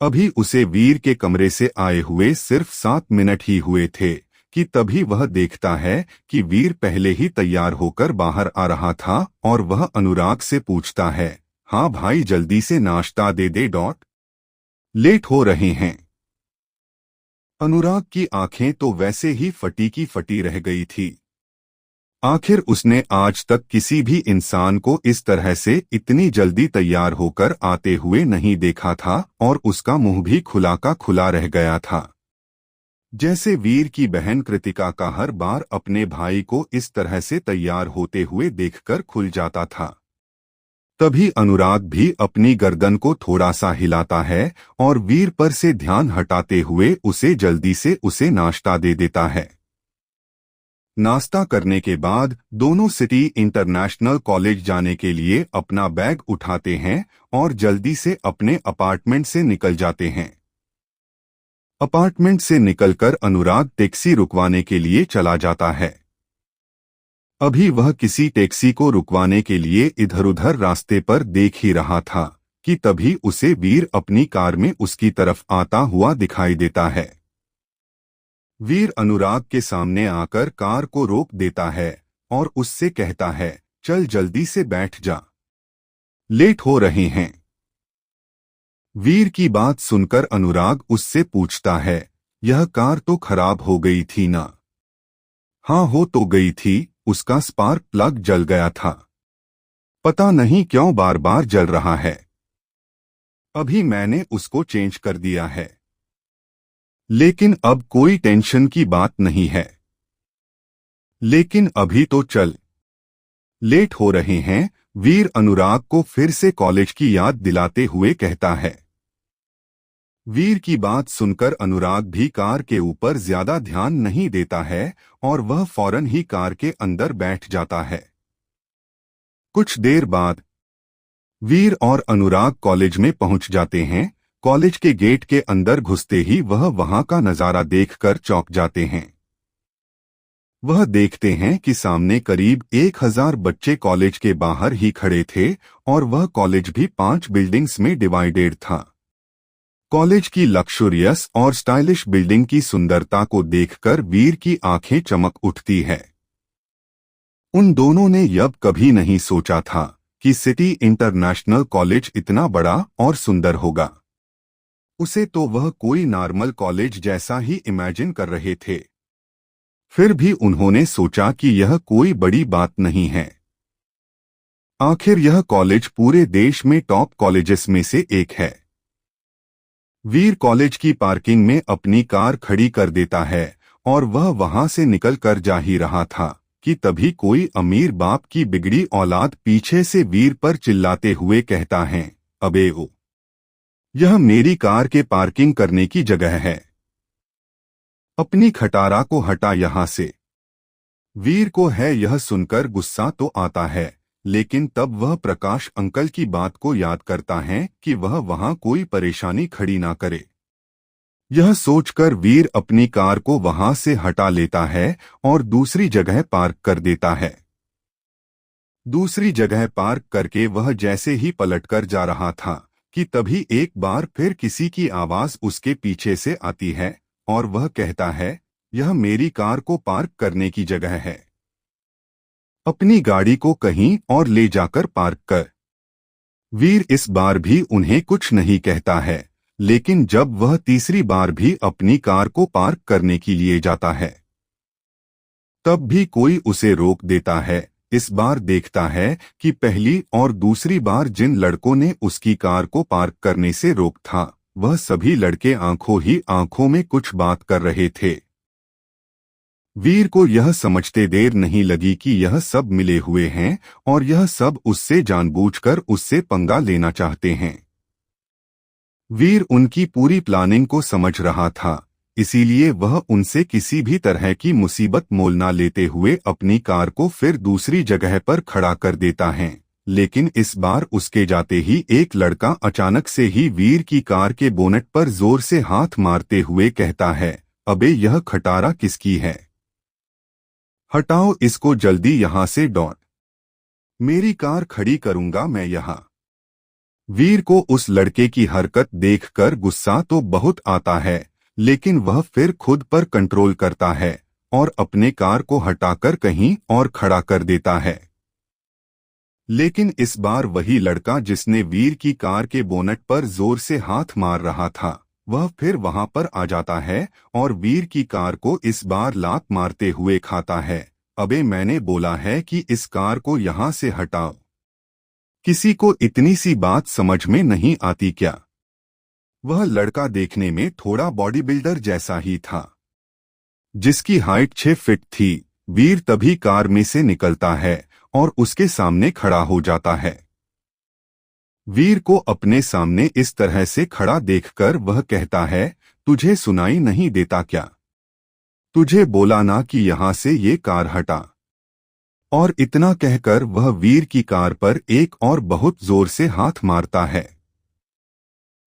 अभी उसे वीर के कमरे से आए हुए सिर्फ 7 मिनट ही हुए थे कि तभी वह देखता है कि वीर पहले ही तैयार होकर बाहर आ रहा था और वह अनुराग से पूछता है, हाँ भाई, जल्दी से नाश्ता दे दे डॉट, लेट हो रहे हैं। अनुराग की आंखें तो वैसे ही फटी की फटी रह गई थी। आखिर उसने आज तक किसी भी इंसान को इस तरह से इतनी जल्दी तैयार होकर आते हुए नहीं देखा था और उसका मुंह भी खुला का खुला रह गया था, जैसे वीर की बहन कृतिका का हर बार अपने भाई को इस तरह से तैयार होते हुए देखकर खुल जाता था। तभी अनुराग भी अपनी गर्दन को थोड़ा सा हिलाता है और वीर पर से ध्यान हटाते हुए उसे जल्दी से उसे नाश्ता दे देता है। नाश्ता करने के बाद दोनों सिटी इंटरनेशनल कॉलेज जाने के लिए अपना बैग उठाते हैं और जल्दी से अपने अपार्टमेंट से निकल जाते हैं। अपार्टमेंट से निकलकर अनुराग टैक्सी रुकवाने के लिए चला जाता है। अभी वह किसी टैक्सी को रुकवाने के लिए इधर-उधर रास्ते पर देख ही रहा था कि तभी उसे वीर अपनी कार में उसकी तरफ आता हुआ दिखाई देता है। वीर अनुराग के सामने आकर कार को रोक देता है और उससे कहता है, चल जल्दी से बैठ जा, लेट हो रहे हैं। वीर की बात सुनकर अनुराग उससे पूछता है, यह कार तो खराब हो गई थी ना? हाँ, हो तो गई थी, उसका स्पार्क प्लग जल गया था, पता नहीं क्यों बार बार जल रहा है। अभी मैंने उसको चेंज कर दिया है, लेकिन अब कोई टेंशन की बात नहीं है। लेकिन अभी तो चल, लेट हो रहे हैं। वीर अनुराग को फिर से कॉलेज की याद दिलाते हुए कहता है। वीर की बात सुनकर अनुराग भी कार के ऊपर ज्यादा ध्यान नहीं देता है और वह फौरन ही कार के अंदर बैठ जाता है। कुछ देर बाद वीर और अनुराग कॉलेज में पहुंच जाते हैं। कॉलेज के गेट के अंदर घुसते ही वह वहां का नजारा देखकर चौंक जाते हैं। वह देखते हैं कि सामने करीब 1000 बच्चे कॉलेज के बाहर ही खड़े थे और वह कॉलेज भी 5 बिल्डिंग्स में डिवाइडेड था। कॉलेज की लक्सुरियस और स्टाइलिश बिल्डिंग की सुंदरता को देखकर वीर की आंखें चमक उठती है। उन दोनों ने यह कभी नहीं सोचा था कि सिटी इंटरनेशनल कॉलेज इतना बड़ा और सुंदर होगा। उसे तो वह कोई नॉर्मल कॉलेज जैसा ही इमेजिन कर रहे थे। फिर भी उन्होंने सोचा कि यह कोई बड़ी बात नहीं है। आखिर यह कॉलेज पूरे देश में टॉप कॉलेजेस में से एक है। वीर कॉलेज की पार्किंग में अपनी कार खड़ी कर देता है और वह वहां से निकल कर जा ही रहा था कि तभी कोई अमीर बाप की बिगड़ी औलाद पीछे से वीर पर चिल्लाते हुए कहता है, अबे ओ, यह मेरी कार के पार्किंग करने की जगह है, अपनी खटारा को हटा यहां से। वीर को है यह सुनकर गुस्सा तो आता है, लेकिन तब वह प्रकाश अंकल की बात को याद करता है कि वह वहां कोई परेशानी खड़ी ना करे। यह सोचकर वीर अपनी कार को वहां से हटा लेता है और दूसरी जगह पार्क कर देता है। दूसरी जगह पार्क करके वह जैसे ही पलटकर जा रहा था कि तभी एक बार फिर किसी की आवाज उसके पीछे से आती है और वह कहता है, यह मेरी कार को पार्क करने की जगह है, अपनी गाड़ी को कहीं और ले जाकर पार्क कर। वीर इस बार भी उन्हें कुछ नहीं कहता है, लेकिन जब वह तीसरी बार भी अपनी कार को पार्क करने के लिए जाता है तब भी कोई उसे रोक देता है। इस बार देखता है कि पहली और दूसरी बार जिन लड़कों ने उसकी कार को पार्क करने से रोक था वह सभी लड़के आंखों ही आंखों में कुछ बात कर रहे थे। वीर को यह समझते देर नहीं लगी कि यह सब मिले हुए हैं और यह सब उससे जानबूझकर उससे पंगा लेना चाहते हैं। वीर उनकी पूरी प्लानिंग को समझ रहा था, इसीलिए वह उनसे किसी भी तरह की मुसीबत मोल ना लेते हुए अपनी कार को फिर दूसरी जगह पर खड़ा कर देता है। लेकिन इस बार उसके जाते ही एक लड़का अचानक से ही वीर की कार के बोनट पर जोर से हाथ मारते हुए कहता है, अबे यह खटारा किसकी है? हटाओ इसको जल्दी यहां से डॉट, मेरी कार खड़ी करूंगा मैं यहां। वीर को उस लड़के की हरकत देखकर गुस्सा तो बहुत आता है, लेकिन वह फिर खुद पर कंट्रोल करता है और अपने कार को हटाकर कहीं और खड़ा कर देता है। लेकिन इस बार वही लड़का जिसने वीर की कार के बोनट पर जोर से हाथ मार रहा था वह फिर वहां पर आ जाता है और वीर की कार को इस बार लात मारते हुए खाता है, अबे मैंने बोला है कि इस कार को यहां से हटाओ। किसी को इतनी सी बात समझ में नहीं आती क्या? वह लड़का देखने में थोड़ा बॉडी बिल्डर जैसा ही था, जिसकी हाइट 6 फीट थी। वीर तभी कार में से निकलता है और उसके सामने खड़ा हो जाता है। वीर को अपने सामने इस तरह से खड़ा देखकर वह कहता है, तुझे सुनाई नहीं देता क्या? तुझे बोला ना कि यहां से ये कार हटा। और इतना कहकर वह वीर की कार पर एक और बहुत जोर से हाथ मारता है।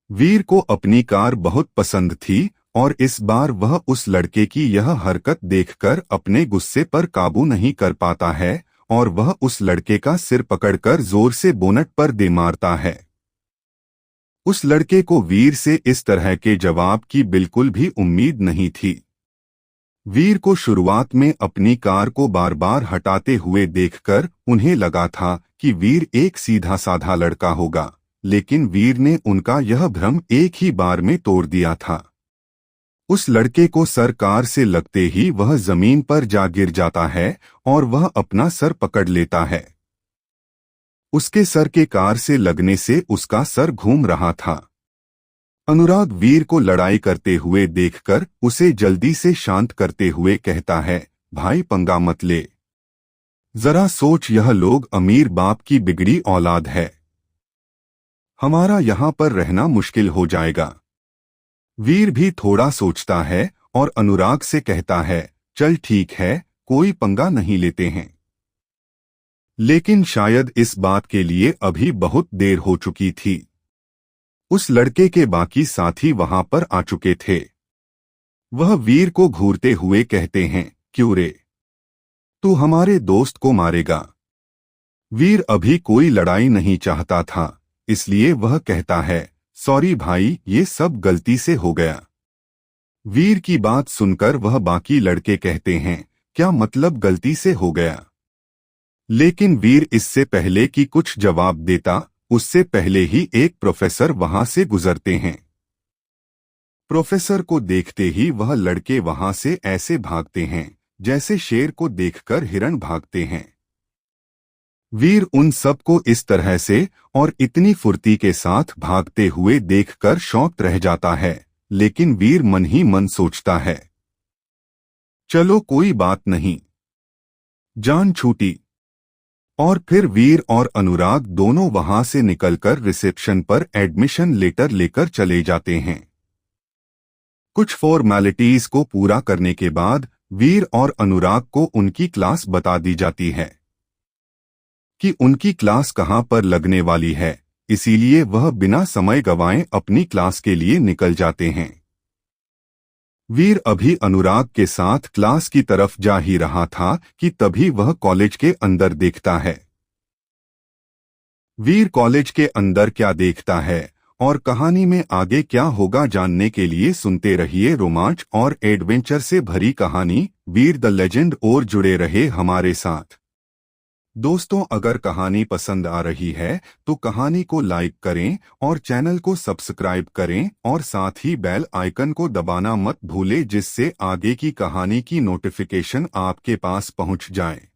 वीर को अपनी कार बहुत पसंद थी और इस बार वह उस लड़के की यह हरकत देखकर अपने गुस्से पर काबू नहीं कर पाता है और वह उस लड़के का सिर पकड़कर जोर से बोनट पर दे मारता है। उस लड़के को वीर से इस तरह के जवाब की बिल्कुल भी उम्मीद नहीं थी। वीर को शुरुआत में अपनी कार को बार बार हटाते हुए देखकर उन्हें लगा था कि वीर एक सीधा साधा लड़का होगा, लेकिन वीर ने उनका यह भ्रम एक ही बार में तोड़ दिया था। उस लड़के को सर कार से लगते ही वह जमीन पर जा गिर जाता है और वह अपना सर पकड़ लेता है। उसके सर के कार से लगने से उसका सर घूम रहा था। अनुराग वीर को लड़ाई करते हुए देखकर उसे जल्दी से शांत करते हुए कहता है, भाई पंगा मत ले, जरा सोच, यह लोग अमीर बाप की बिगड़ी औलाद है, हमारा यहां पर रहना मुश्किल हो जाएगा। वीर भी थोड़ा सोचता है और अनुराग से कहता है, चल ठीक है, कोई पंगा नहीं लेते हैं। लेकिन शायद इस बात के लिए अभी बहुत देर हो चुकी थी। उस लड़के के बाकी साथी वहां पर आ चुके थे। वह वीर को घूरते हुए कहते हैं, क्यों रे, तू हमारे दोस्त को मारेगा? वीर अभी कोई लड़ाई नहीं चाहता था, इसलिए वह कहता है, सॉरी भाई, ये सब गलती से हो गया। वीर की बात सुनकर वह बाकी लड़के कहते हैं, क्या मतलब गलती से हो गया? लेकिन वीर इससे पहले कि कुछ जवाब देता, उससे पहले ही एक प्रोफेसर वहां से गुजरते हैं। प्रोफेसर को देखते ही वह लड़के वहां से ऐसे भागते हैं जैसे शेर को देखकर हिरण भागते हैं। वीर उन सबको इस तरह से और इतनी फुर्ती के साथ भागते हुए देखकर शौक रह जाता है, लेकिन वीर मन ही मन सोचता है, चलो कोई बात नहीं, जान छूटी। और फिर वीर और अनुराग दोनों वहां से निकलकर रिसेप्शन पर एडमिशन लेटर लेकर चले जाते हैं। कुछ फॉर्मेलिटीज को पूरा करने के बाद वीर और अनुराग को उनकी क्लास बता दी जाती है कि उनकी क्लास कहां पर लगने वाली है, इसीलिए वह बिना समय गंवाए अपनी क्लास के लिए निकल जाते हैं। वीर अभी अनुराग के साथ क्लास की तरफ जा ही रहा था कि तभी वह कॉलेज के अंदर देखता है। वीर कॉलेज के अंदर क्या देखता है और कहानी में आगे क्या होगा जानने के लिए सुनते रहिए रोमांच और एडवेंचर से भरी कहानी वीर द लेजेंड और जुड़े रहे हमारे साथ। दोस्तों, अगर कहानी पसंद आ रही है तो कहानी को लाइक करें और चैनल को सब्सक्राइब करें और साथ ही बेल आइकन को दबाना मत भूलें, जिससे आगे की कहानी की नोटिफिकेशन आपके पास पहुंच जाए।